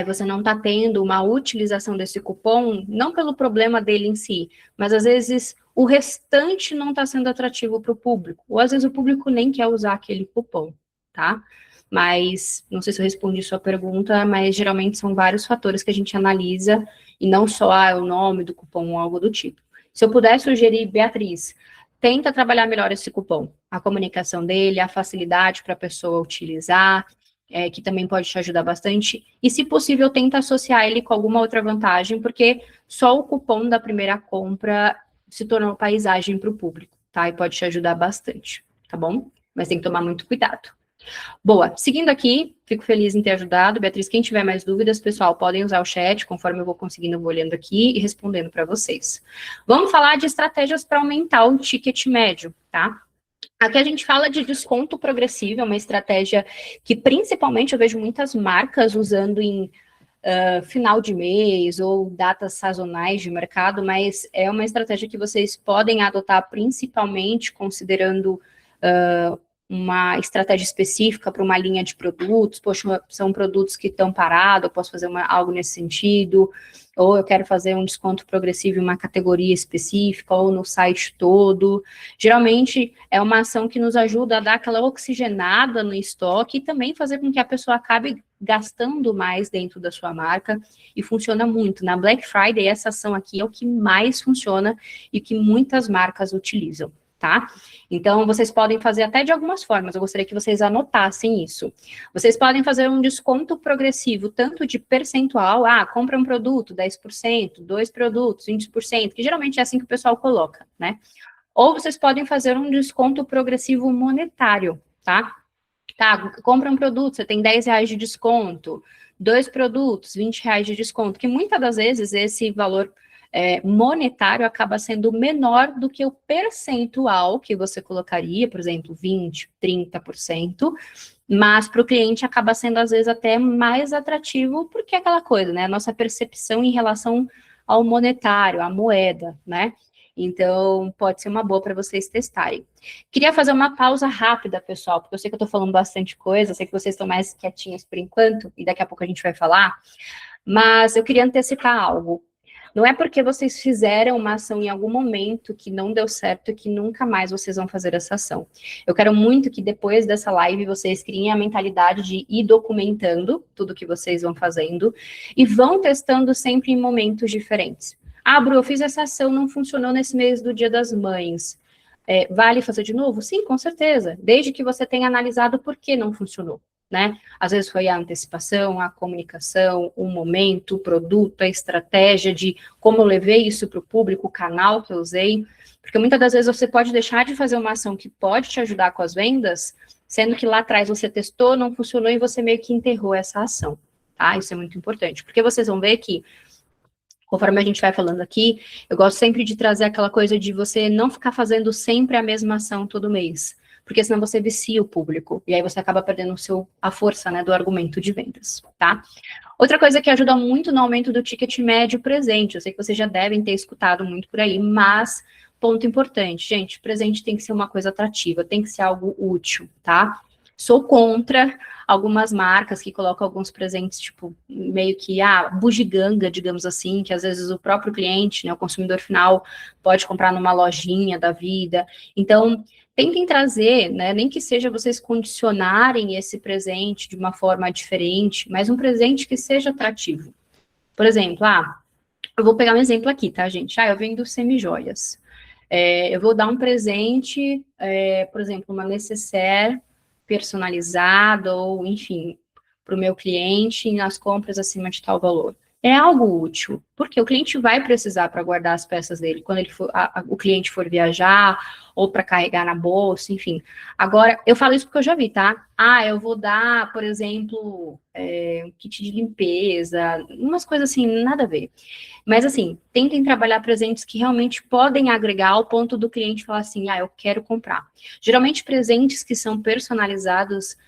você não está tendo uma utilização desse cupom, não pelo problema dele em si, mas às vezes o restante não está sendo atrativo para o público, ou às vezes o público nem quer usar aquele cupom, tá? Mas, não sei se eu respondi sua pergunta, mas geralmente são vários fatores que a gente analisa, e não só o nome do cupom ou algo do tipo. Se eu puder sugerir, Beatriz, tenta trabalhar melhor esse cupom, a comunicação dele, a facilidade para a pessoa utilizar, que também pode te ajudar bastante, e se possível, tenta associar ele com alguma outra vantagem, porque só o cupom da primeira compra se tornou paisagem para o público, tá? E pode te ajudar bastante, tá bom? Mas tem que tomar muito cuidado. Boa, seguindo aqui, fico feliz em ter ajudado. Beatriz, quem tiver mais dúvidas, pessoal, podem usar o chat, conforme eu vou conseguindo, eu vou olhando aqui e respondendo para vocês. Vamos falar de estratégias para aumentar o ticket médio, tá? Aqui a gente fala de desconto progressivo, é uma estratégia que principalmente eu vejo muitas marcas usando em final de mês ou datas sazonais de mercado, mas é uma estratégia que vocês podem adotar principalmente considerando uma estratégia específica para uma linha de produtos. Poxa, são produtos que estão parados, eu posso fazer algo nesse sentido, ou eu quero fazer um desconto progressivo em uma categoria específica, ou no site todo. Geralmente, é uma ação que nos ajuda a dar aquela oxigenada no estoque e também fazer com que a pessoa acabe gastando mais dentro da sua marca, e funciona muito. Na Black Friday, essa ação aqui é o que mais funciona e que muitas marcas utilizam, tá? Então, vocês podem fazer até de algumas formas, eu gostaria que vocês anotassem isso. Vocês podem fazer um desconto progressivo, tanto de percentual, compra um produto, 10%, 2 produtos, 20%, que geralmente é assim que o pessoal coloca, né? Ou vocês podem fazer um desconto progressivo monetário, tá? Compra um produto, você tem R$10 de desconto, 2 produtos, R$20 de desconto, que muitas das vezes esse valor monetário acaba sendo menor do que o percentual que você colocaria, por exemplo, 20%, 30%, mas para o cliente acaba sendo, às vezes, até mais atrativo, porque é aquela coisa, né? A nossa percepção em relação ao monetário, à moeda, né? Então, pode ser uma boa para vocês testarem. Queria fazer uma pausa rápida, pessoal, porque eu sei que eu estou falando bastante coisa, sei que vocês estão mais quietinhos por enquanto, e daqui a pouco a gente vai falar, mas eu queria antecipar algo. Não é porque vocês fizeram uma ação em algum momento que não deu certo que nunca mais vocês vão fazer essa ação. Eu quero muito que depois dessa live vocês criem a mentalidade de ir documentando tudo que vocês vão fazendo e vão testando sempre em momentos diferentes. Bru, eu fiz essa ação, não funcionou nesse mês do Dia das Mães. Vale fazer de novo? Sim, com certeza. Desde que você tenha analisado por que não funcionou, né? Às vezes foi a antecipação, a comunicação, o momento, o produto, a estratégia de como eu levei isso para o público, o canal que eu usei. Porque muitas das vezes você pode deixar de fazer uma ação que pode te ajudar com as vendas, sendo que lá atrás você testou, não funcionou e você meio que enterrou essa ação, tá? Isso é muito importante. Porque vocês vão ver que conforme a gente vai falando aqui, eu gosto sempre de trazer aquela coisa de você não ficar fazendo sempre a mesma ação todo mês, porque senão você vicia o público, e aí você acaba perdendo a força, né, do argumento de vendas, tá? Outra coisa que ajuda muito no aumento do ticket médio, presente. Eu sei que vocês já devem ter escutado muito por aí, mas ponto importante, gente, presente tem que ser uma coisa atrativa, tem que ser algo útil, tá? Sou contra algumas marcas que colocam alguns presentes, tipo, meio que, bugiganga, digamos assim, que às vezes o próprio cliente, né, o consumidor final, pode comprar numa lojinha da vida. Então, tentem trazer, né, nem que seja vocês condicionarem esse presente de uma forma diferente, mas um presente que seja atrativo. Por exemplo, eu vou pegar um exemplo aqui, tá, gente? Eu vendo semijoias. Eu vou dar um presente, por exemplo, uma nécessaire personalizada, ou, enfim, para o meu cliente nas compras acima de tal valor. É algo útil, porque o cliente vai precisar para guardar as peças dele, quando ele for, o cliente for viajar, ou para carregar na bolsa, enfim. Agora, eu falo isso porque eu já vi, tá? Eu vou dar, por exemplo, um kit de limpeza, umas coisas assim, nada a ver. Mas, assim, tentem trabalhar presentes que realmente podem agregar ao ponto do cliente falar assim, eu quero comprar. Geralmente, presentes que são personalizados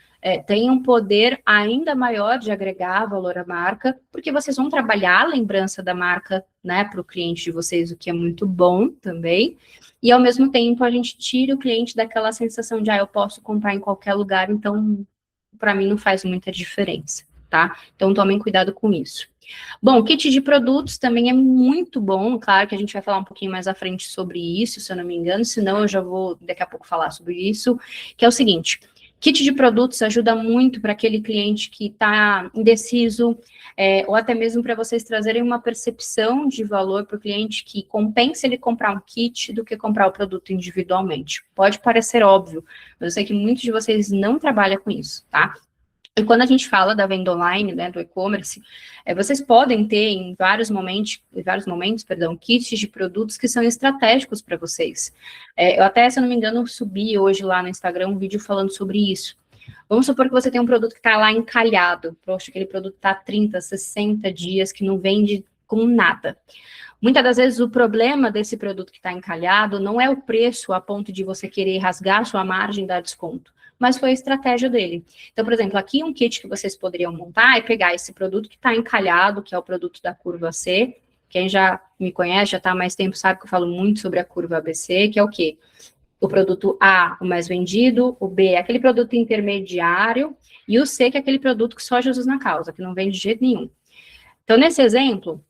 tem um poder ainda maior de agregar valor à marca, porque vocês vão trabalhar a lembrança da marca, né, para o cliente de vocês, o que é muito bom também, e ao mesmo tempo a gente tira o cliente daquela sensação de, eu posso comprar em qualquer lugar, então para mim não faz muita diferença, tá? Então tomem cuidado com isso. Bom, kit de produtos também é muito bom, claro que a gente vai falar um pouquinho mais à frente sobre isso, se eu não me engano, senão eu já vou daqui a pouco falar sobre isso, que é o seguinte: kit de produtos ajuda muito para aquele cliente que está indeciso, ou até mesmo para vocês trazerem uma percepção de valor para o cliente que compensa ele comprar um kit do que comprar o produto individualmente. Pode parecer óbvio, mas eu sei que muitos de vocês não trabalham com isso, tá? E quando a gente fala da venda online, né, do e-commerce, vocês podem ter em vários momentos, kits de produtos que são estratégicos para vocês. Eu até, se eu não me engano, subi hoje lá no Instagram um vídeo falando sobre isso. Vamos supor que você tem um produto que está lá encalhado. Poxa, aquele produto está 30, 60 dias que não vende com nada. Muitas das vezes o problema desse produto que está encalhado não é o preço a ponto de você querer rasgar sua margem e dar desconto, mas foi a estratégia dele. Então, por exemplo, aqui um kit que vocês poderiam montar é pegar esse produto que está encalhado, que é o produto da curva C. Quem já me conhece, já está há mais tempo, sabe que eu falo muito sobre a curva ABC, que é o quê? O produto A, o mais vendido, o B é aquele produto intermediário, e o C, que é aquele produto que só Jesus na causa, que não vende de jeito nenhum. Então, nesse exemplo,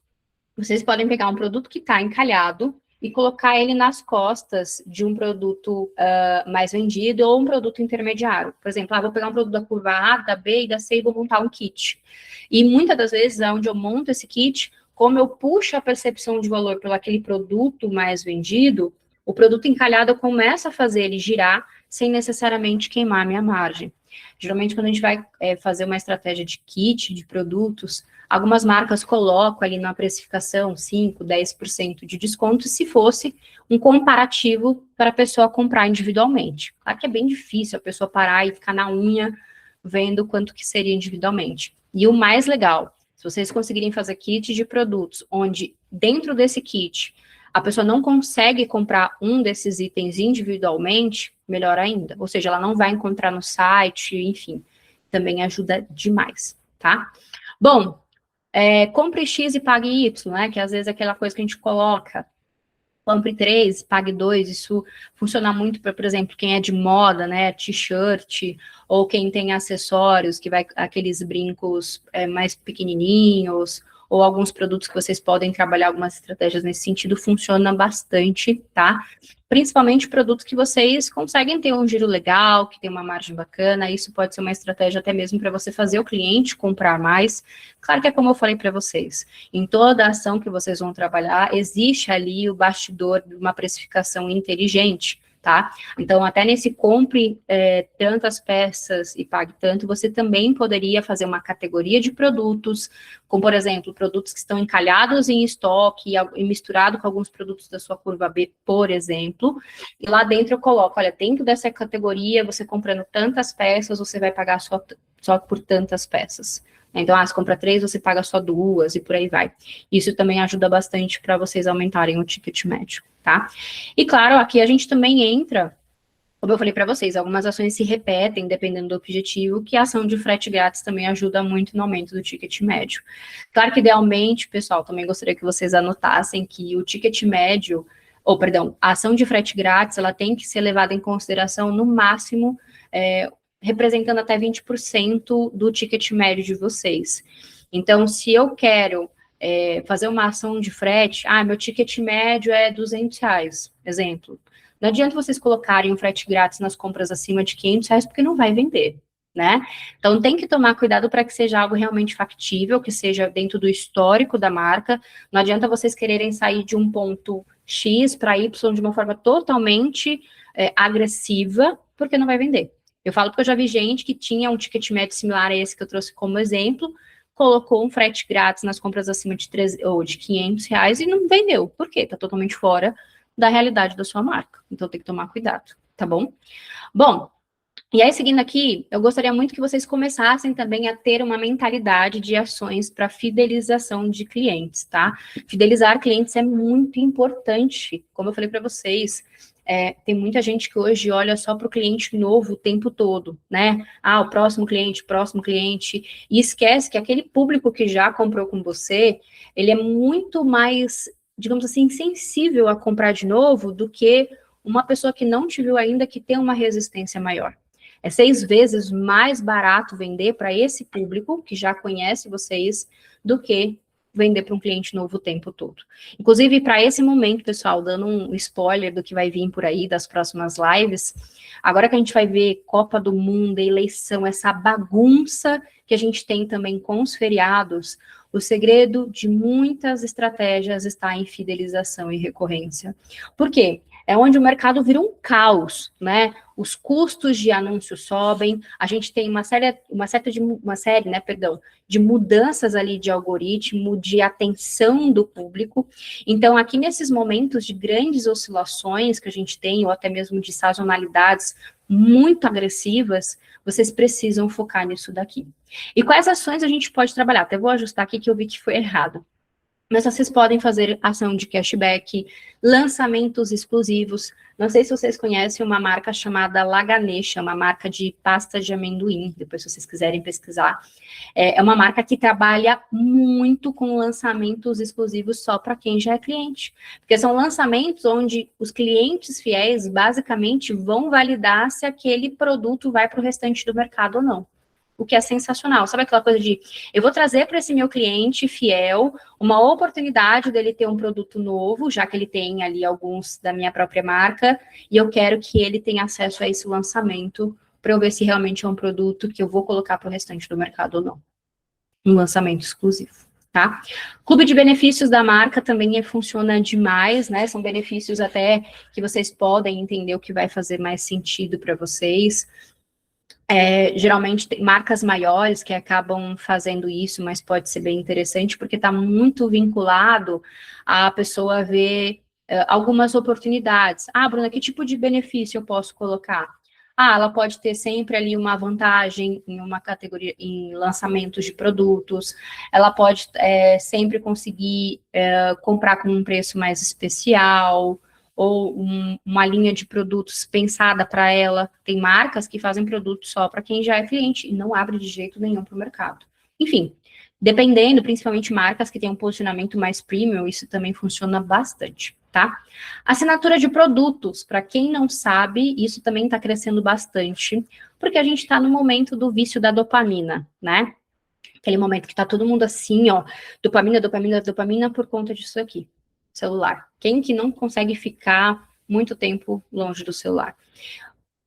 vocês podem pegar um produto que está encalhado e colocar ele nas costas de um produto mais vendido ou um produto intermediário. Por exemplo, vou pegar um produto da curva A, da B e da C e vou montar um kit. E muitas das vezes, onde eu monto esse kit, como eu puxo a percepção de valor pelo aquele produto mais vendido, o produto encalhado eu começo a fazer ele girar sem necessariamente queimar a minha margem. Geralmente, quando a gente vai fazer uma estratégia de kit, de produtos, algumas marcas colocam ali na precificação 5%, 10% de desconto, se fosse um comparativo para a pessoa comprar individualmente. Claro que é bem difícil a pessoa parar e ficar na unha vendo quanto que seria individualmente. E o mais legal, se vocês conseguirem fazer kit de produtos, onde dentro desse kit a pessoa não consegue comprar um desses itens individualmente, melhor ainda. Ou seja, ela não vai encontrar no site, enfim, também ajuda demais, tá? Bom, compre X e pague Y, né? Que às vezes é aquela coisa que a gente coloca, compre 3, pague 2, isso funciona muito para, por exemplo, quem é de moda, né? T-shirt, ou quem tem acessórios, que vai aqueles brincos mais pequenininhos, ou alguns produtos que vocês podem trabalhar algumas estratégias nesse sentido, funciona bastante, tá? Principalmente produtos que vocês conseguem ter um giro legal, que tem uma margem bacana, isso pode ser uma estratégia até mesmo para você fazer o cliente comprar mais. Claro que é como eu falei para vocês, em toda ação que vocês vão trabalhar, existe ali o bastidor de uma precificação inteligente, tá? Então, até nesse compre tantas peças e pague tanto, você também poderia fazer uma categoria de produtos, como, por exemplo, produtos que estão encalhados em estoque e misturado com alguns produtos da sua curva B, por exemplo, e lá dentro eu coloco, olha, dentro dessa categoria, você comprando tantas peças, você vai pagar só por tantas peças. Então, se compra 3, você paga só 2 e por aí vai. Isso também ajuda bastante para vocês aumentarem o ticket médio, tá? E claro, aqui a gente também entra, como eu falei para vocês, algumas ações se repetem dependendo do objetivo, que a ação de frete grátis também ajuda muito no aumento do ticket médio. Claro que idealmente, pessoal, também gostaria que vocês anotassem que o ticket médio, a ação de frete grátis, ela tem que ser levada em consideração no máximo representando até 20% do ticket médio de vocês. Então, se eu quero fazer uma ação de frete, meu ticket médio é R$200, exemplo. Não adianta vocês colocarem um frete grátis nas compras acima de R$500, porque não vai vender, né? Então, tem que tomar cuidado para que seja algo realmente factível, que seja dentro do histórico da marca. Não adianta vocês quererem sair de um ponto X para Y de uma forma totalmente agressiva, porque não vai vender. Eu falo porque eu já vi gente que tinha um ticket médio similar a esse que eu trouxe como exemplo, colocou um frete grátis nas compras acima de R$500 e não vendeu. Por quê? Está totalmente fora da realidade da sua marca. Então, tem que tomar cuidado, tá bom? Bom, e aí, seguindo aqui, eu gostaria muito que vocês começassem também a ter uma mentalidade de ações para fidelização de clientes, tá? Fidelizar clientes é muito importante, como eu falei para vocês. Tem muita gente que hoje olha só para o cliente novo o tempo todo, né? Ah, o próximo cliente, e esquece que aquele público que já comprou com você, ele é muito mais, digamos assim, sensível a comprar de novo do que uma pessoa que não te viu ainda, que tem uma resistência maior. É 6 vezes mais barato vender para esse público, que já conhece vocês, do que vender para um cliente novo o tempo todo. Inclusive, para esse momento, pessoal, dando um spoiler do que vai vir por aí das próximas lives, agora que a gente vai ver Copa do Mundo, eleição, essa bagunça que a gente tem também com os feriados, o segredo de muitas estratégias está em fidelização e recorrência. Por quê? É onde o mercado vira um caos, né? Os custos de anúncio sobem, a gente tem uma série, né, de mudanças ali de algoritmo, de atenção do público. Então, aqui nesses momentos de grandes oscilações que a gente tem, ou até mesmo de sazonalidades muito agressivas, vocês precisam focar nisso daqui. E quais ações a gente pode trabalhar? Até vou ajustar aqui que eu vi que foi errado. Mas vocês podem fazer ação de cashback, lançamentos exclusivos. Não sei se vocês conhecem uma marca chamada Laganesha, uma marca de pasta de amendoim, depois se vocês quiserem pesquisar. É uma marca que trabalha muito com lançamentos exclusivos só para quem já é cliente. Porque são lançamentos onde os clientes fiéis, basicamente, vão validar se aquele produto vai para o restante do mercado ou não. O que é sensacional. Sabe aquela coisa de, eu vou trazer para esse meu cliente fiel uma oportunidade dele ter um produto novo, já que ele tem ali alguns da minha própria marca, e eu quero que ele tenha acesso a esse lançamento para eu ver se realmente é um produto que eu vou colocar para o restante do mercado ou não. Um lançamento exclusivo, tá? Clube de benefícios da marca também funciona demais, né? São benefícios até que vocês podem entender o que vai fazer mais sentido para vocês. Geralmente tem marcas maiores que acabam fazendo isso, mas pode ser bem interessante, porque está muito vinculado a pessoa ver algumas oportunidades. Ah, Bruna, que tipo de benefício eu posso colocar? Ah, ela pode ter sempre ali uma vantagem em uma categoria, em lançamentos de produtos, ela pode sempre conseguir comprar com um preço mais especial, ou uma linha de produtos pensada para ela. Tem marcas que fazem produtos só para quem já é cliente e não abre de jeito nenhum para o mercado. Enfim, dependendo, principalmente marcas que têm um posicionamento mais premium, isso também funciona bastante, tá? Assinatura de produtos, para quem não sabe, isso também está crescendo bastante, porque a gente está no momento do vício da dopamina, né? Aquele momento que está todo mundo assim, ó, dopamina por conta disso aqui. Celular. Quem que não consegue ficar muito tempo longe do celular?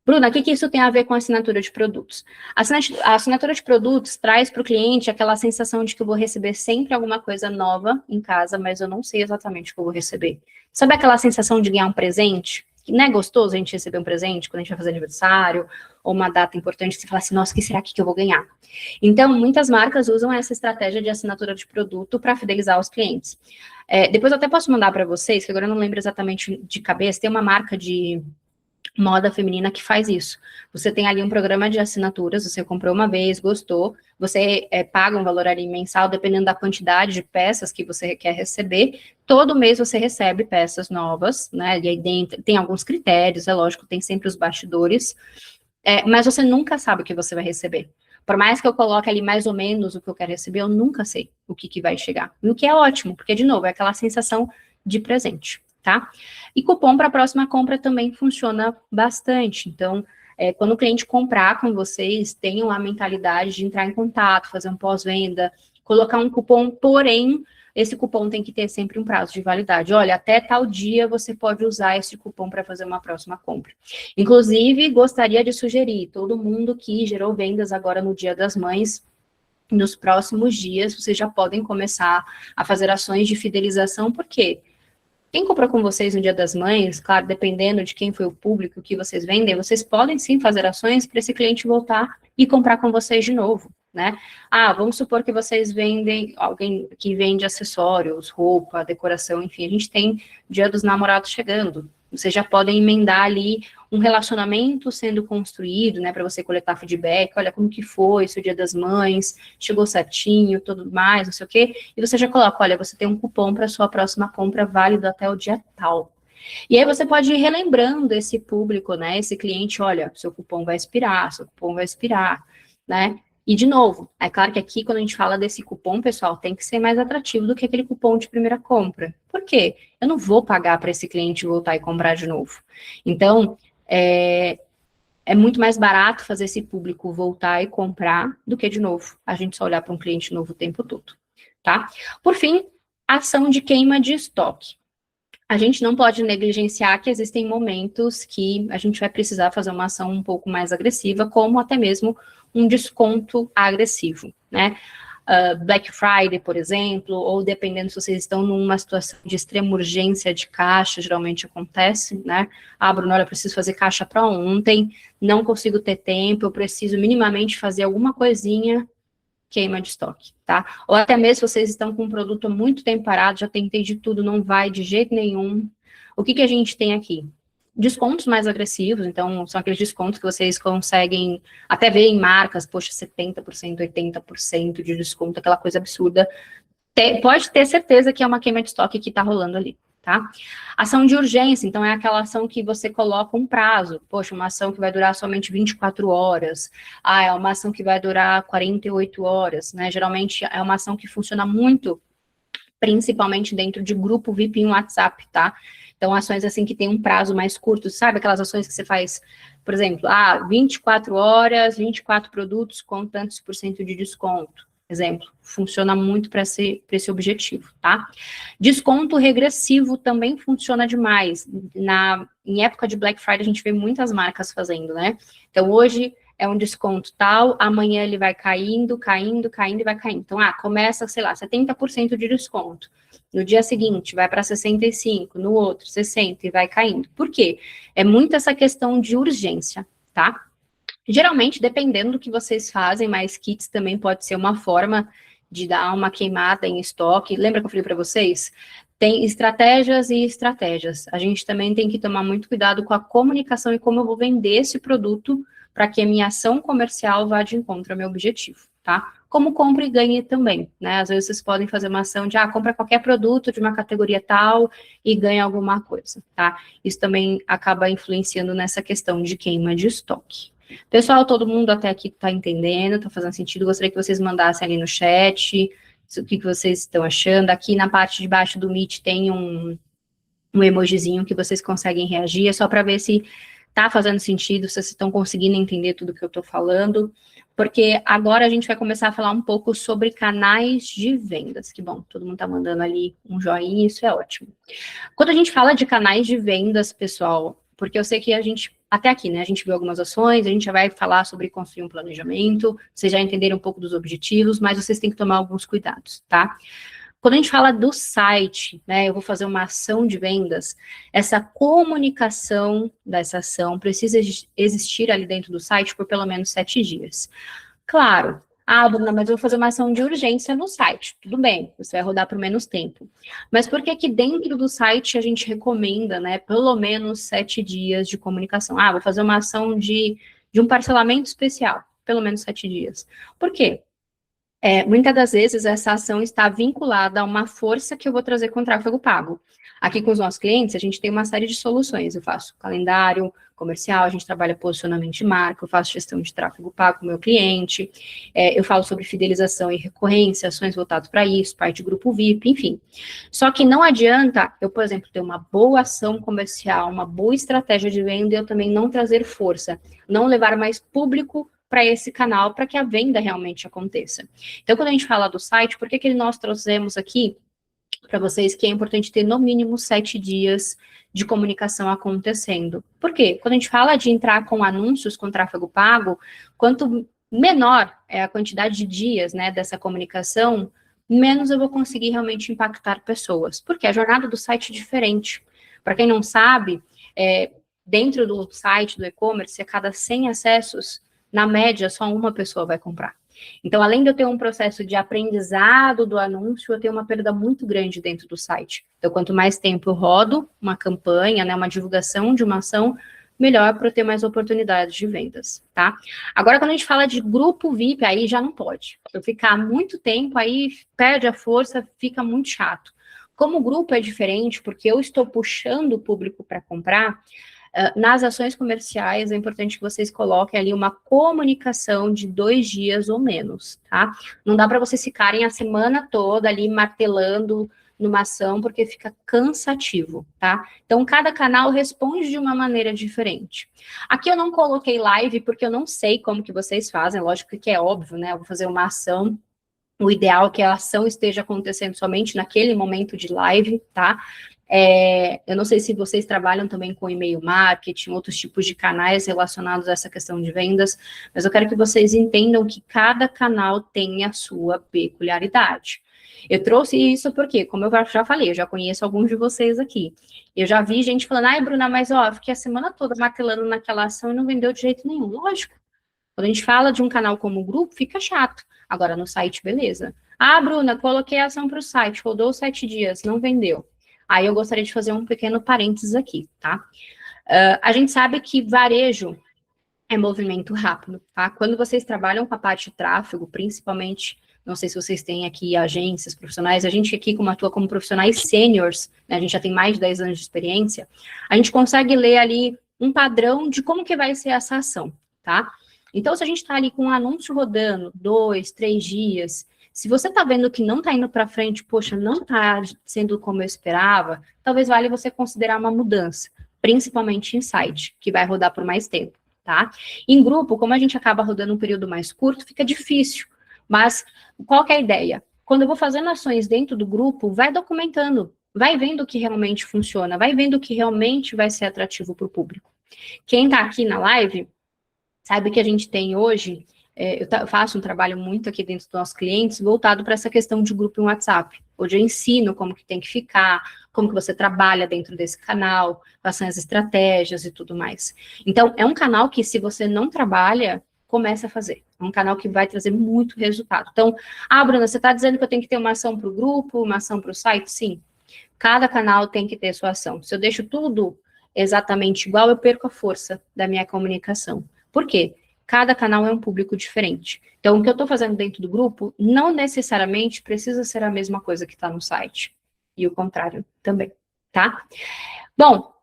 Bruna, o que isso tem a ver com a assinatura de produtos? A assinatura de produtos traz para o cliente aquela sensação de que eu vou receber sempre alguma coisa nova em casa, mas eu não sei exatamente o que eu vou receber. Sabe aquela sensação de ganhar um presente? Que não é gostoso a gente receber um presente quando a gente vai fazer aniversário, ou uma data importante, que você fala assim, nossa, o que será que eu vou ganhar? Então, muitas marcas usam essa estratégia de assinatura de produto para fidelizar os clientes. Depois eu até posso mandar para vocês, que agora eu não lembro exatamente de cabeça, tem uma marca de moda feminina que faz isso. Você tem ali um programa de assinaturas, você comprou uma vez, gostou, você paga um valor ali mensal, dependendo da quantidade de peças que você quer receber, todo mês você recebe peças novas, né, e aí dentro tem alguns critérios, é lógico, tem sempre os bastidores, mas você nunca sabe o que você vai receber. Por mais que eu coloque ali mais ou menos o que eu quero receber, eu nunca sei o que vai chegar. E o que é ótimo, porque, de novo, é aquela sensação de presente, tá? E cupom para a próxima compra também funciona bastante. Então, quando o cliente comprar com vocês, tenham a mentalidade de entrar em contato, fazer um pós-venda, colocar um cupom, porém, esse cupom tem que ter sempre um prazo de validade. Olha, até tal dia você pode usar esse cupom para fazer uma próxima compra. Inclusive, gostaria de sugerir, todo mundo que gerou vendas agora no Dia das Mães, nos próximos dias, vocês já podem começar a fazer ações de fidelização, porque quem comprou com vocês no Dia das Mães, claro, dependendo de quem foi o público que vocês vendem, vocês podem sim fazer ações para esse cliente voltar e comprar com vocês de novo, né? Ah, vamos supor que vocês vendem, alguém que vende acessórios, roupa, decoração, enfim, a gente tem Dia dos Namorados chegando. Vocês já podem emendar ali um relacionamento sendo construído, né, para você coletar feedback, olha como que foi, seu Dia das Mães, chegou certinho, tudo mais, não sei o quê, e você já coloca, olha, você tem um cupom para sua próxima compra válido até o dia tal. E aí você pode ir relembrando esse público, né? Esse cliente, olha, seu cupom vai expirar, né? E, de novo, é claro que aqui, quando a gente fala desse cupom, pessoal, tem que ser mais atrativo do que aquele cupom de primeira compra. Por quê? Eu não vou pagar para esse cliente voltar e comprar de novo. Então, é muito mais barato fazer esse público voltar e comprar do que, de novo, a gente só olhar para um cliente novo o tempo todo, tá? Por fim, ação de queima de estoque. A gente não pode negligenciar que existem momentos que a gente vai precisar fazer uma ação um pouco mais agressiva, como até mesmo um desconto agressivo, né? Black Friday, por exemplo, ou dependendo se vocês estão numa situação de extrema urgência de caixa, geralmente acontece, né? Ah, Bruno, olha, eu preciso fazer caixa para ontem, não consigo ter tempo, eu preciso minimamente fazer alguma coisinha, queima de estoque, tá? Ou até mesmo se vocês estão com um produto há muito tempo parado, já tentei de tudo, não vai de jeito nenhum. O que a gente tem aqui? Descontos mais agressivos, então são aqueles descontos que vocês conseguem até ver em marcas, poxa, 70%, 80% de desconto, aquela coisa absurda. Pode ter certeza que é uma queima de estoque que está rolando ali, tá? Ação de urgência, então é aquela ação que você coloca um prazo. Poxa, uma ação que vai durar somente 24 horas. Ah, é uma ação que vai durar 48 horas, né? Geralmente é uma ação que funciona muito, principalmente dentro de grupo VIP em WhatsApp, tá? Então, ações assim que tem um prazo mais curto, sabe? Aquelas ações que você faz, por exemplo, 24 horas, 24 produtos com tantos por cento de desconto. Exemplo, funciona muito para esse objetivo, tá? Desconto regressivo também funciona demais. Em época de Black Friday, a gente vê muitas marcas fazendo, né? Então, hoje é um desconto tal, amanhã ele vai caindo e vai caindo. Então, começa, sei lá, 70% de desconto. No dia seguinte, vai para 65%, no outro, 60% e vai caindo. Por quê? É muito essa questão de urgência, tá? Geralmente, dependendo do que vocês fazem, mas kits também pode ser uma forma de dar uma queimada em estoque. Lembra que eu falei para vocês? Tem estratégias e estratégias. A gente também tem que tomar muito cuidado com a comunicação e como eu vou vender esse produto para que a minha ação comercial vá de encontro ao meu objetivo, tá? Como compra e ganhe também, né? Às vezes vocês podem fazer uma ação de, compra qualquer produto de uma categoria tal e ganha alguma coisa, tá? Isso também acaba influenciando nessa questão de queima de estoque. Pessoal, todo mundo até aqui está entendendo, está fazendo sentido. Gostaria que vocês mandassem ali no chat o que vocês estão achando. Aqui na parte de baixo do Meet tem um emojizinho que vocês conseguem reagir, é só para ver se está fazendo sentido, se vocês estão conseguindo entender tudo que eu estou falando, porque agora a gente vai começar a falar um pouco sobre canais de vendas. Que bom, todo mundo está mandando ali um joinha, isso é ótimo. Quando a gente fala de canais de vendas, pessoal, porque eu sei que a gente, até aqui, né, a gente viu algumas ações, a gente já vai falar sobre construir um planejamento, vocês já entenderam um pouco dos objetivos, mas vocês têm que tomar alguns cuidados, tá? Quando a gente fala do site, né, eu vou fazer uma ação de vendas, essa comunicação dessa ação precisa existir ali dentro do site por pelo menos 7 dias. Claro, Bruna, mas eu vou fazer uma ação de urgência no site. Tudo bem, você vai rodar por menos tempo. Mas por que dentro do site a gente recomenda, né, pelo menos 7 dias de comunicação? Vou fazer uma ação de um parcelamento especial, pelo menos 7 dias. Por quê? Muitas das vezes essa ação está vinculada a uma força que eu vou trazer com o tráfego pago. Aqui com os nossos clientes, a gente tem uma série de soluções. Eu faço calendário comercial, a gente trabalha posicionamento de marca, eu faço gestão de tráfego pago com o meu cliente, eu falo sobre fidelização e recorrência, ações voltadas para isso, parte de grupo VIP, enfim. Só que não adianta eu, por exemplo, ter uma boa ação comercial, uma boa estratégia de venda e eu também não trazer força, não levar mais público para esse canal, para que a venda realmente aconteça. Então, quando a gente fala do site, por que nós trouxemos aqui para vocês que é importante ter no mínimo 7 dias de comunicação acontecendo? Por quê? Quando a gente fala de entrar com anúncios com tráfego pago, quanto menor é a quantidade de dias, né, dessa comunicação, menos eu vou conseguir realmente impactar pessoas, porque a jornada do site é diferente. Para quem não sabe, dentro do site, do e-commerce, a cada 100 acessos, na média, só uma pessoa vai comprar. Então, além de eu ter um processo de aprendizado do anúncio, eu tenho uma perda muito grande dentro do site. Então, quanto mais tempo eu rodo uma campanha, né, uma divulgação de uma ação, melhor para eu ter mais oportunidades de vendas, tá? Agora, quando a gente fala de grupo VIP, aí já não pode. Eu ficar muito tempo, aí perde a força, fica muito chato. Como grupo é diferente, porque eu estou puxando o público para comprar. Nas ações comerciais, é importante que vocês coloquem ali uma comunicação de 2 dias ou menos, tá? Não dá para vocês ficarem a semana toda ali martelando numa ação, porque fica cansativo, tá? Então, cada canal responde de uma maneira diferente. Aqui eu não coloquei live, porque eu não sei como que vocês fazem, lógico que é óbvio, né? Eu vou fazer uma ação, o ideal é que a ação esteja acontecendo somente naquele momento de live, tá? Eu não sei se vocês trabalham também com e-mail marketing, outros tipos de canais relacionados a essa questão de vendas, mas eu quero que vocês entendam que cada canal tem a sua peculiaridade. Eu trouxe isso porque, como eu já falei, eu já conheço alguns de vocês aqui. Eu já vi gente falando, ai, Bruna, mas ó, fiquei a semana toda martelando naquela ação e não vendeu de jeito nenhum. Lógico. Quando a gente fala de um canal como grupo, fica chato. Agora, no site, beleza. Ah, Bruna, coloquei a ação para o site, rodou 7 dias, não vendeu. Aí eu gostaria de fazer um pequeno parênteses aqui, tá? A gente sabe que varejo é movimento rápido, tá? Quando vocês trabalham com a parte de tráfego, principalmente, não sei se vocês têm aqui agências profissionais, a gente aqui como atua como profissionais sêniors, né, a gente já tem mais de 10 anos de experiência, a gente consegue ler ali um padrão de como que vai ser essa ação, tá? Então, se a gente está ali com um anúncio rodando 2, 3 dias, se você está vendo que não está indo para frente, poxa, não está sendo como eu esperava, talvez valha você considerar uma mudança, principalmente em site, que vai rodar por mais tempo, tá? Em grupo, como a gente acaba rodando um período mais curto, fica difícil, mas qual que é a ideia? Quando eu vou fazendo ações dentro do grupo, vai documentando, vai vendo o que realmente funciona, vai vendo o que realmente vai ser atrativo para o público. Quem está aqui na live sabe que a gente tem hoje, eu faço um trabalho muito aqui dentro dos nossos clientes, voltado para essa questão de grupo em WhatsApp. Hoje eu ensino como que tem que ficar, como que você trabalha dentro desse canal, quais são as estratégias e tudo mais. Então, é um canal que, se você não trabalha, comece a fazer. É um canal que vai trazer muito resultado. Então, Bruna, você está dizendo que eu tenho que ter uma ação para o grupo, uma ação para o site? Sim. Cada canal tem que ter sua ação. Se eu deixo tudo exatamente igual, eu perco a força da minha comunicação. Por quê? Cada canal é um público diferente. Então, o que eu estou fazendo dentro do grupo não necessariamente precisa ser a mesma coisa que está no site. E o contrário também, tá? Bom,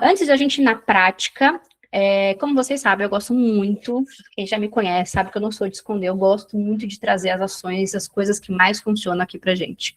antes da gente ir na prática, como vocês sabem, eu gosto muito, quem já me conhece sabe que eu não sou de esconder, eu gosto muito de trazer as ações, as coisas que mais funcionam aqui pra gente.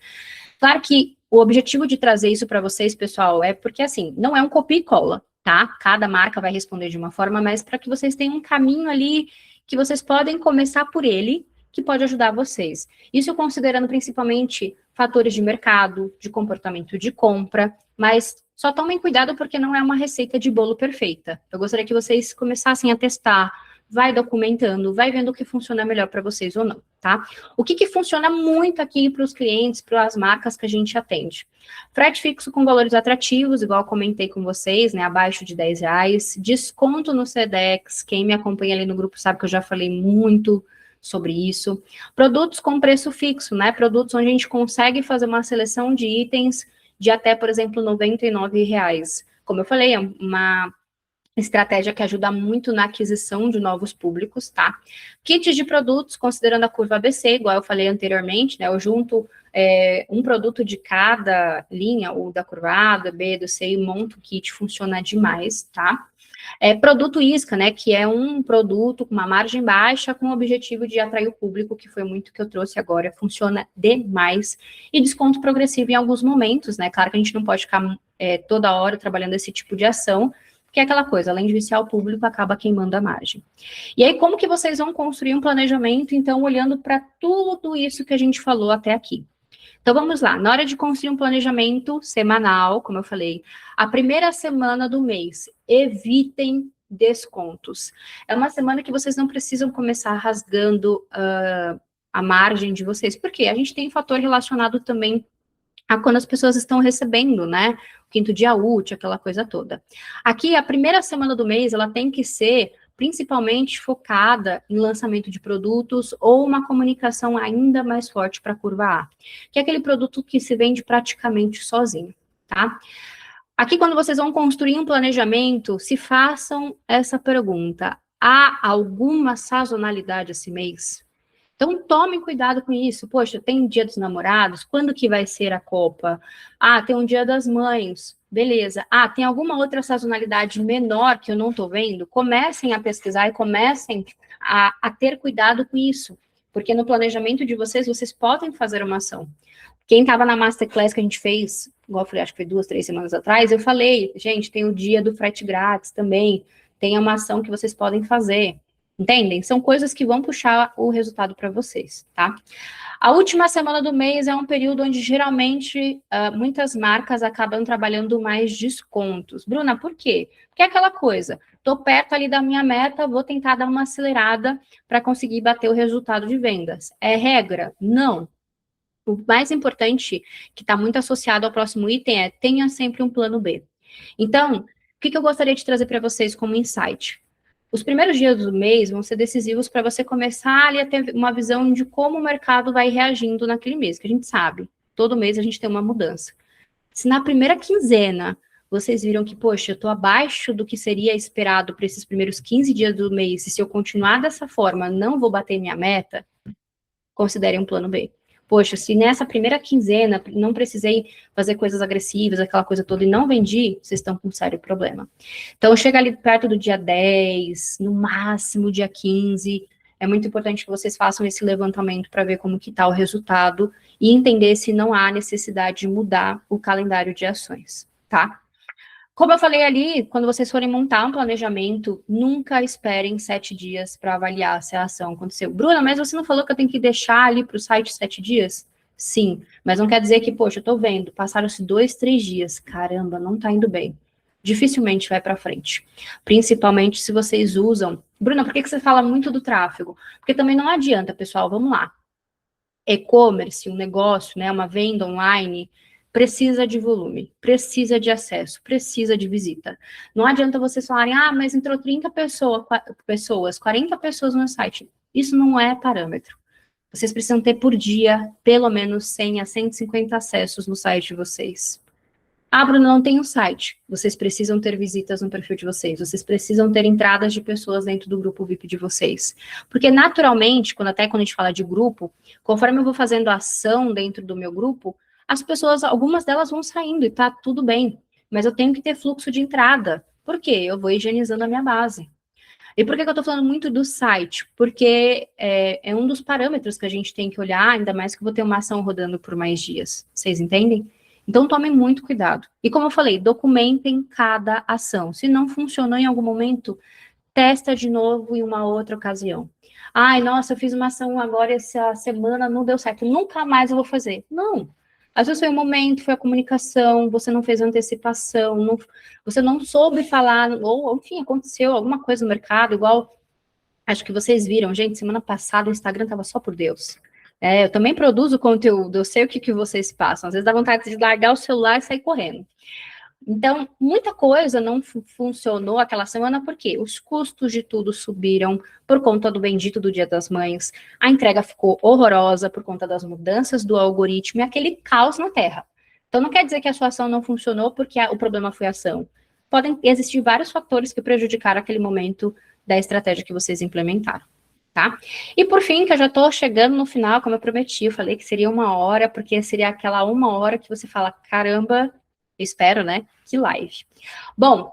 Claro que o objetivo de trazer isso para vocês, pessoal, é porque, assim, não é um copia e cola, tá? Cada marca vai responder de uma forma, mas para que vocês tenham um caminho ali que vocês podem começar por ele, que pode ajudar vocês. Isso considerando principalmente fatores de mercado, de comportamento de compra, mas só tomem cuidado porque não é uma receita de bolo perfeita. Eu gostaria que vocês começassem a testar, vai documentando, vai vendo o que funciona melhor para vocês ou não, tá? O que funciona muito aqui para os clientes, para as marcas que a gente atende? Frete fixo com valores atrativos, igual eu comentei com vocês, né, abaixo de R$10, desconto no Sedex, quem me acompanha ali no grupo sabe que eu já falei muito sobre isso. Produtos com preço fixo, né, produtos onde a gente consegue fazer uma seleção de itens de até, por exemplo, R$99. Como eu falei, é uma estratégia que ajuda muito na aquisição de novos públicos, tá? Kits de produtos, considerando a curva ABC, igual eu falei anteriormente, né? Eu junto um produto de cada linha, ou da curva A, da B, do C, e monto o kit, funciona demais, tá? Produto isca, né? Que é um produto com uma margem baixa, com o objetivo de atrair o público, que foi muito que eu trouxe agora, funciona demais. E desconto progressivo em alguns momentos, né? Claro que a gente não pode ficar toda hora trabalhando esse tipo de ação, que é aquela coisa, além de viciar o público, acaba queimando a margem. E aí, como que vocês vão construir um planejamento, então, olhando para tudo isso que a gente falou até aqui? Então, vamos lá. Na hora de construir um planejamento semanal, como eu falei, a primeira semana do mês, evitem descontos. É uma semana que vocês não precisam começar rasgando a margem de vocês, porque a gente tem um fator relacionado também a quando as pessoas estão recebendo, né? O quinto dia útil, aquela coisa toda. Aqui, a primeira semana do mês, ela tem que ser principalmente focada em lançamento de produtos ou uma comunicação ainda mais forte para a curva A, que é aquele produto que se vende praticamente sozinho, tá? Aqui, quando vocês vão construir um planejamento, se façam essa pergunta: há alguma sazonalidade esse mês? Então, tomem cuidado com isso. Poxa, tem o Dia dos Namorados? Quando que vai ser a Copa? Ah, tem um Dia das Mães. Beleza. Ah, tem alguma outra sazonalidade menor que eu não estou vendo? Comecem a pesquisar e comecem a ter cuidado com isso. Porque no planejamento de vocês, vocês podem fazer uma ação. Quem estava na Masterclass que a gente fez, igual eu falei, acho que foi 2, 3 semanas atrás, eu falei, gente, tem o dia do frete grátis também, tem uma ação que vocês podem fazer. Entendem? São coisas que vão puxar o resultado para vocês, tá? A última semana do mês é um período onde geralmente muitas marcas acabam trabalhando mais descontos. Bruna, por quê? Porque é aquela coisa, estou perto ali da minha meta, vou tentar dar uma acelerada para conseguir bater o resultado de vendas. É regra? Não. O mais importante, que está muito associado ao próximo item, é tenha sempre um plano B. Então, o que eu gostaria de trazer para vocês como insight? Os primeiros dias do mês vão ser decisivos para você começar ali a ter uma visão de como o mercado vai reagindo naquele mês, que a gente sabe, todo mês a gente tem uma mudança. Se na primeira quinzena vocês viram que, poxa, eu estou abaixo do que seria esperado para esses primeiros 15 dias do mês, e se eu continuar dessa forma, não vou bater minha meta, considerem um plano B. Poxa, se nessa primeira quinzena não precisei fazer coisas agressivas, aquela coisa toda, e não vendi, vocês estão com um sério problema. Então, chega ali perto do dia 10, no máximo dia 15, é muito importante que vocês façam esse levantamento para ver como que está o resultado e entender se não há necessidade de mudar o calendário de ações, tá? Como eu falei ali, quando vocês forem montar um planejamento, nunca esperem 7 dias para avaliar se a ação aconteceu. Bruna, mas você não falou que eu tenho que deixar ali para o site 7 dias? Sim, mas não quer dizer que, poxa, eu estou vendo, passaram-se 2, 3 dias, caramba, não está indo bem. Dificilmente vai para frente. Principalmente se vocês usam. Bruna, por que você fala muito do tráfego? Porque também não adianta, pessoal, vamos lá. E-commerce, um negócio, né, uma venda online, precisa de volume, precisa de acesso, precisa de visita. Não adianta vocês falarem, ah, mas entrou 30 pessoas, 40 pessoas no site. Isso não é parâmetro. Vocês precisam ter por dia, pelo menos 100 a 150 acessos no site de vocês. Ah, Bruno, não tem um site. Vocês precisam ter visitas no perfil de vocês. Vocês precisam ter entradas de pessoas dentro do grupo VIP de vocês. Porque, naturalmente, quando a gente fala de grupo, conforme eu vou fazendo ação dentro do meu grupo, as pessoas, algumas delas vão saindo e tá tudo bem. Mas eu tenho que ter fluxo de entrada. Por quê? Eu vou higienizando a minha base. E por que eu estou falando muito do site? Porque é um dos parâmetros que a gente tem que olhar, ainda mais que eu vou ter uma ação rodando por mais dias. Vocês entendem? Então, tomem muito cuidado. E como eu falei, documentem cada ação. Se não funcionou em algum momento, testa de novo em uma outra ocasião. Ai, nossa, eu fiz uma ação agora essa semana, não deu certo. Nunca mais eu vou fazer. Não. Às vezes foi um momento, foi a comunicação, você não fez antecipação, você não soube falar, ou enfim, aconteceu alguma coisa no mercado, igual, acho que vocês viram, gente, semana passada o Instagram estava só por Deus. Eu também produzo conteúdo, eu sei o que vocês passam. Às vezes dá vontade de largar o celular e sair correndo. Então, muita coisa não funcionou aquela semana, porque os custos de tudo subiram por conta do bendito do Dia das Mães, a entrega ficou horrorosa por conta das mudanças do algoritmo e aquele caos na Terra. Então, não quer dizer que a sua ação não funcionou porque o problema foi a ação. Podem existir vários fatores que prejudicaram aquele momento da estratégia que vocês implementaram. Tá? E por fim, que eu já estou chegando no final, como eu prometi, eu falei que seria 1 hora, porque seria aquela 1 hora que você fala, caramba, espero, né, que live. Bom,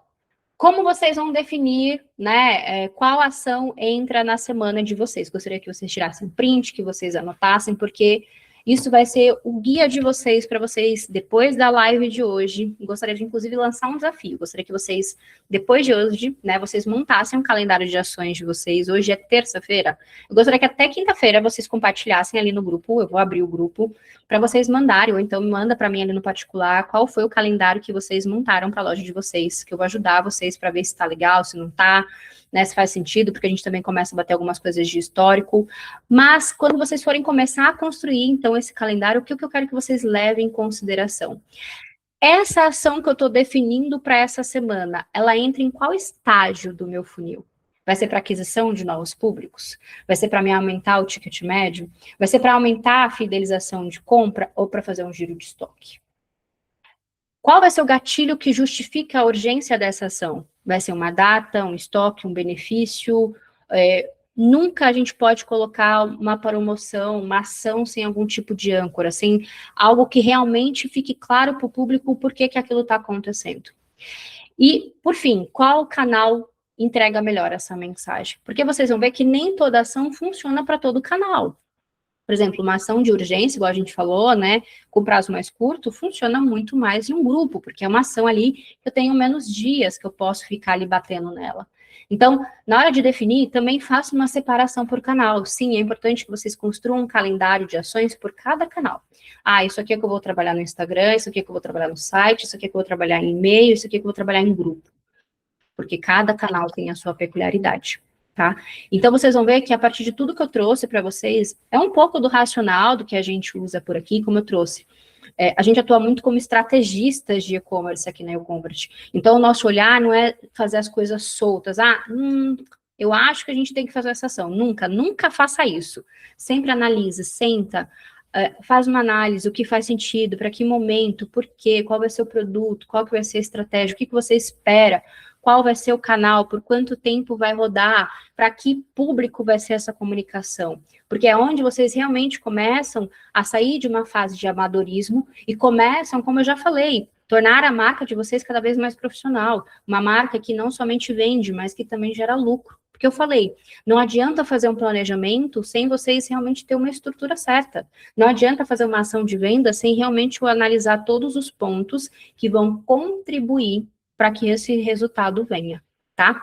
como vocês vão definir, né, qual ação entra na semana de vocês? Gostaria que vocês tirassem print, que vocês anotassem, porque isso vai ser o guia de vocês, para vocês, depois da live de hoje. Gostaria de, inclusive, lançar um desafio. Gostaria que vocês, depois de hoje, né, vocês montassem um calendário de ações de vocês. Hoje é terça-feira. Eu gostaria que até quinta-feira vocês compartilhassem ali no grupo. Eu vou abrir o grupo para vocês mandarem, ou então manda para mim ali no particular qual foi o calendário que vocês montaram para a loja de vocês, que eu vou ajudar vocês para ver se está legal, se não está, né, se faz sentido, porque a gente também começa a bater algumas coisas de histórico. Mas quando vocês forem começar a construir, então, esse calendário, o que eu quero que vocês levem em consideração? Essa ação que eu estou definindo para essa semana, ela entra em qual estágio do meu funil? Vai ser para aquisição de novos públicos? Vai ser para me aumentar o ticket médio? Vai ser para aumentar a fidelização de compra ou para fazer um giro de estoque? Qual vai ser o gatilho que justifica a urgência dessa ação? Vai ser uma data, um estoque, um benefício, Nunca a gente pode colocar uma promoção, uma ação sem algum tipo de âncora, sem algo que realmente fique claro para o público o porquê que aquilo está acontecendo. E, por fim, qual canal entrega melhor essa mensagem? Porque vocês vão ver que nem toda ação funciona para todo canal. Por exemplo, uma ação de urgência, igual a gente falou, né, com prazo mais curto, funciona muito mais em um grupo, porque é uma ação ali que eu tenho menos dias que eu posso ficar ali batendo nela. Então, na hora de definir, também faça uma separação por canal. Sim, é importante que vocês construam um calendário de ações por cada canal. Ah, isso aqui é que eu vou trabalhar no Instagram, isso aqui é que eu vou trabalhar no site, isso aqui é que eu vou trabalhar em e-mail, isso aqui é que eu vou trabalhar em grupo. Porque cada canal tem a sua peculiaridade. Tá? Então, vocês vão ver que a partir de tudo que eu trouxe para vocês, é um pouco do racional do que a gente usa por aqui, como eu trouxe. A gente atua muito como estrategistas de e-commerce aqui na YouConvert. Então, o nosso olhar não é fazer as coisas soltas. Eu acho que a gente tem que fazer essa ação. Nunca faça isso. Sempre analise, senta, faz uma análise, o que faz sentido, para que momento, por quê, qual vai ser o produto, qual que vai ser a estratégia, o que você espera, qual vai ser o canal, por quanto tempo vai rodar, para que público vai ser essa comunicação. Porque é onde vocês realmente começam a sair de uma fase de amadorismo e começam, como eu já falei, tornar a marca de vocês cada vez mais profissional. Uma marca que não somente vende, mas que também gera lucro. Porque eu falei, não adianta fazer um planejamento sem vocês realmente ter uma estrutura certa. Não adianta fazer uma ação de venda sem realmente analisar todos os pontos que vão contribuir para que esse resultado venha, tá?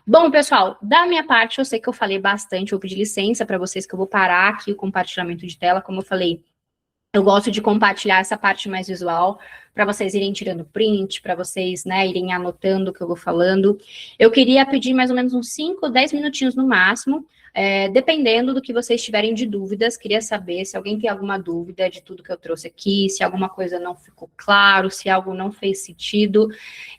Bom, pessoal, da minha parte, eu sei que eu falei bastante, eu vou pedir licença para vocês que eu vou parar aqui o compartilhamento de tela, como eu falei, eu gosto de compartilhar essa parte mais visual, para vocês irem tirando print, para vocês, né, irem anotando o que eu vou falando. Eu queria pedir mais ou menos uns 5, 10 minutinhos no máximo, dependendo do que vocês tiverem de dúvidas, queria saber se alguém tem alguma dúvida de tudo que eu trouxe aqui, se alguma coisa não ficou claro, se algo não fez sentido.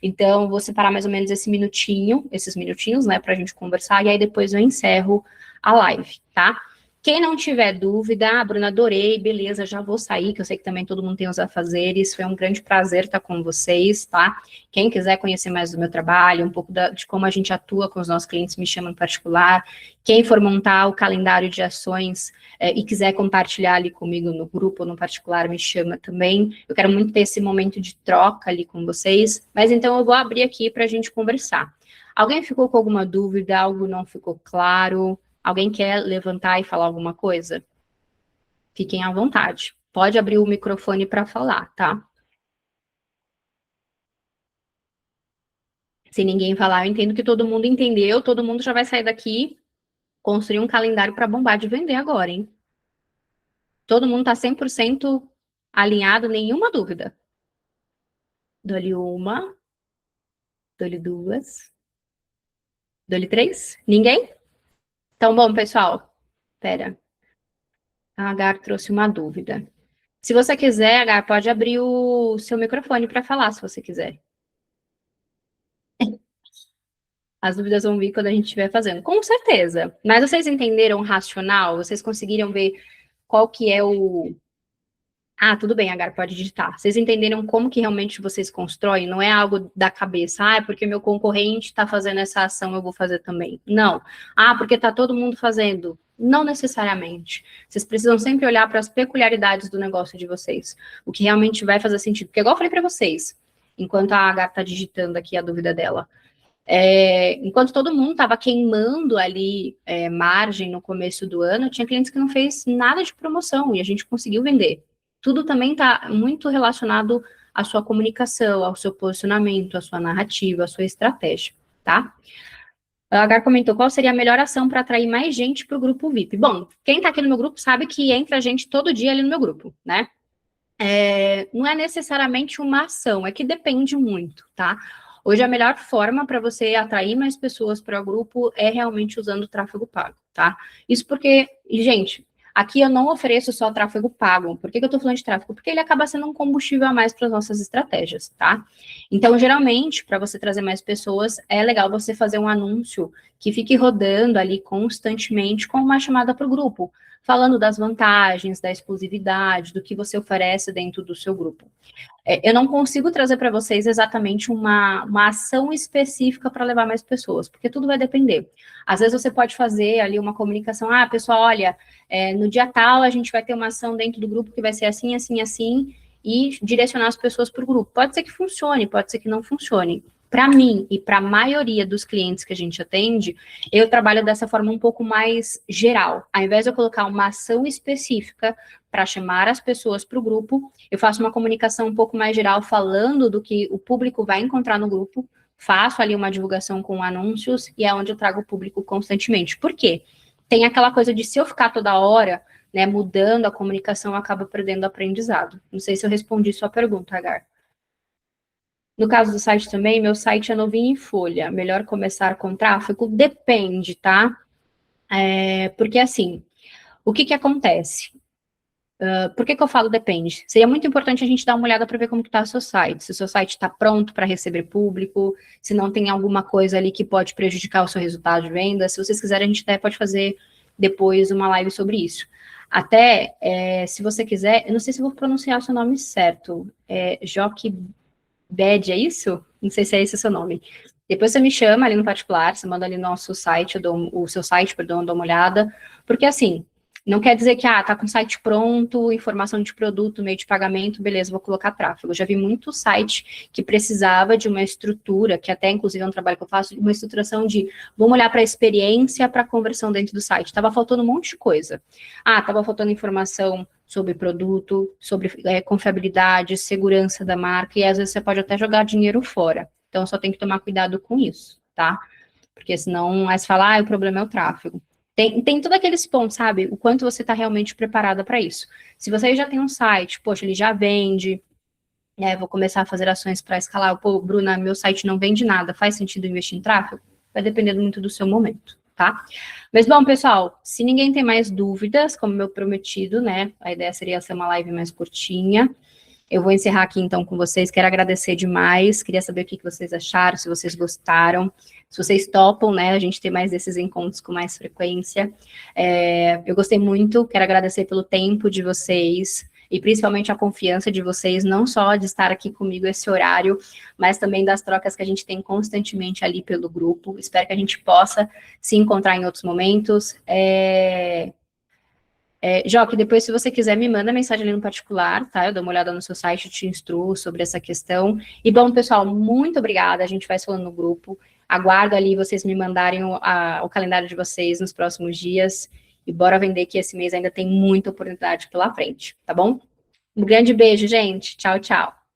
Então, vou separar mais ou menos esses minutinhos, né, para a gente conversar, e aí depois eu encerro a live, tá? Quem não tiver dúvida, Bruna, adorei, beleza, já vou sair, que eu sei que também todo mundo tem os afazeres, foi um grande prazer estar com vocês, tá? Quem quiser conhecer mais do meu trabalho, um pouco de como a gente atua com os nossos clientes, me chama em particular. Quem for montar o calendário de ações e quiser compartilhar ali comigo no grupo ou no particular, me chama também. Eu quero muito ter esse momento de troca ali com vocês, mas então eu vou abrir aqui para a gente conversar. Alguém ficou com alguma dúvida, algo não ficou claro? Alguém quer levantar e falar alguma coisa? Fiquem à vontade. Pode abrir o microfone para falar, tá? Se ninguém falar, eu entendo que todo mundo entendeu, todo mundo já vai sair daqui, construir um calendário para bombar de vender agora, hein? Todo mundo está 100% alinhado, nenhuma dúvida. Dou-lhe uma, dou-lhe duas, dou-lhe três. Ninguém? Então, bom, pessoal, espera. A Agar trouxe uma dúvida. Se você quiser, Agar, pode abrir o seu microfone para falar, se você quiser. As dúvidas vão vir quando a gente estiver fazendo. Com certeza. Mas vocês entenderam o racional? Vocês conseguiram ver qual que é o... Ah, tudo bem, Agar, pode digitar. Vocês entenderam como que realmente vocês constroem? Não é algo da cabeça. Ah, é porque meu concorrente está fazendo essa ação, eu vou fazer também. Não. Ah, porque está todo mundo fazendo. Não necessariamente. Vocês precisam sempre olhar para as peculiaridades do negócio de vocês. O que realmente vai fazer sentido. Porque igual eu falei para vocês, enquanto a Agar está digitando aqui a dúvida dela, enquanto todo mundo estava queimando ali margem no começo do ano, tinha clientes que não fez nada de promoção e a gente conseguiu vender. Tudo também está muito relacionado à sua comunicação, ao seu posicionamento, à sua narrativa, à sua estratégia, tá? A Agar comentou, qual seria a melhor ação para atrair mais gente para o grupo VIP? Bom, quem está aqui no meu grupo sabe que entra gente todo dia ali no meu grupo, né? Não é necessariamente uma ação, é que depende muito, tá? Hoje, a melhor forma para você atrair mais pessoas para o grupo é realmente usando o tráfego pago, tá? Isso porque, gente, aqui eu não ofereço só tráfego pago. Por que eu estou falando de tráfego? Porque ele acaba sendo um combustível a mais para as nossas estratégias, tá? Então, geralmente, para você trazer mais pessoas, é legal você fazer um anúncio que fique rodando ali constantemente com uma chamada para o grupo. falando das vantagens, da exclusividade, do que você oferece dentro do seu grupo. Eu não consigo trazer para vocês exatamente uma ação específica para levar mais pessoas, porque tudo vai depender. Às vezes você pode fazer ali uma comunicação, pessoal, olha, no dia tal a gente vai ter uma ação dentro do grupo que vai ser assim, assim, assim, e direcionar as pessoas para o grupo. Pode ser que funcione, pode ser que não funcione. Para mim e para a maioria dos clientes que a gente atende, eu trabalho dessa forma um pouco mais geral. Ao invés de eu colocar uma ação específica para chamar as pessoas para o grupo, eu faço uma comunicação um pouco mais geral, falando do que o público vai encontrar no grupo, faço ali uma divulgação com anúncios e é onde eu trago o público constantemente. Por quê? Tem aquela coisa de se eu ficar toda hora, né, mudando a comunicação, eu acabo perdendo o aprendizado. Não sei se eu respondi sua pergunta, Agar. No caso do site também, meu site é novinho em folha. Melhor começar com tráfego? Depende, tá? Porque assim, o que acontece? Por que eu falo depende? Seria muito importante a gente dar uma olhada para ver como está o seu site. Se o seu site está pronto para receber público, se não tem alguma coisa ali que pode prejudicar o seu resultado de venda. Se vocês quiserem, a gente até pode fazer depois uma live sobre isso. Até, se você quiser, eu não sei se eu vou pronunciar o seu nome certo. Joquebed, é isso? Não sei se é esse o seu nome. Depois você me chama ali no particular, você manda ali no nosso site, o seu site, perdão, eu dou uma olhada. Porque assim, não quer dizer que, tá com o site pronto, informação de produto, meio de pagamento, beleza, vou colocar tráfego. Eu já vi muito site que precisava de uma estrutura, que até, inclusive, é um trabalho que eu faço, de uma estruturação de, vamos olhar para a experiência, para a conversão dentro do site. Tava faltando um monte de coisa. Tava faltando informação sobre produto, sobre confiabilidade, segurança da marca, e às vezes você pode até jogar dinheiro fora. Então, só tem que tomar cuidado com isso, tá? Porque senão, aí você fala, o problema é o tráfego. Tem todos aqueles pontos, sabe? O quanto você está realmente preparada para isso. Se você já tem um site, poxa, ele já vende, vou começar a fazer ações para escalar. Pô, Bruna, meu site não vende nada, faz sentido investir em tráfego? Vai depender muito do seu momento, tá? Mas, bom, pessoal, se ninguém tem mais dúvidas, como meu prometido, né? A ideia seria ser uma live mais curtinha. Eu vou encerrar aqui, então, com vocês. Quero agradecer demais. Queria saber o que vocês acharam, se vocês gostaram. Se vocês topam, né, a gente ter mais desses encontros com mais frequência. Eu gostei muito. Quero agradecer pelo tempo de vocês e principalmente a confiança de vocês, não só de estar aqui comigo esse horário, mas também das trocas que a gente tem constantemente ali pelo grupo. Espero que a gente possa se encontrar em outros momentos. Joque, depois, se você quiser, me manda mensagem ali no particular, tá? Eu dou uma olhada no seu site, te instruo sobre essa questão. E, bom, pessoal, muito obrigada. A gente vai se falando no grupo. Aguardo ali vocês me mandarem o calendário de vocês nos próximos dias. E bora vender, que esse mês ainda tem muita oportunidade pela frente, tá bom? Um grande beijo, gente. Tchau, tchau.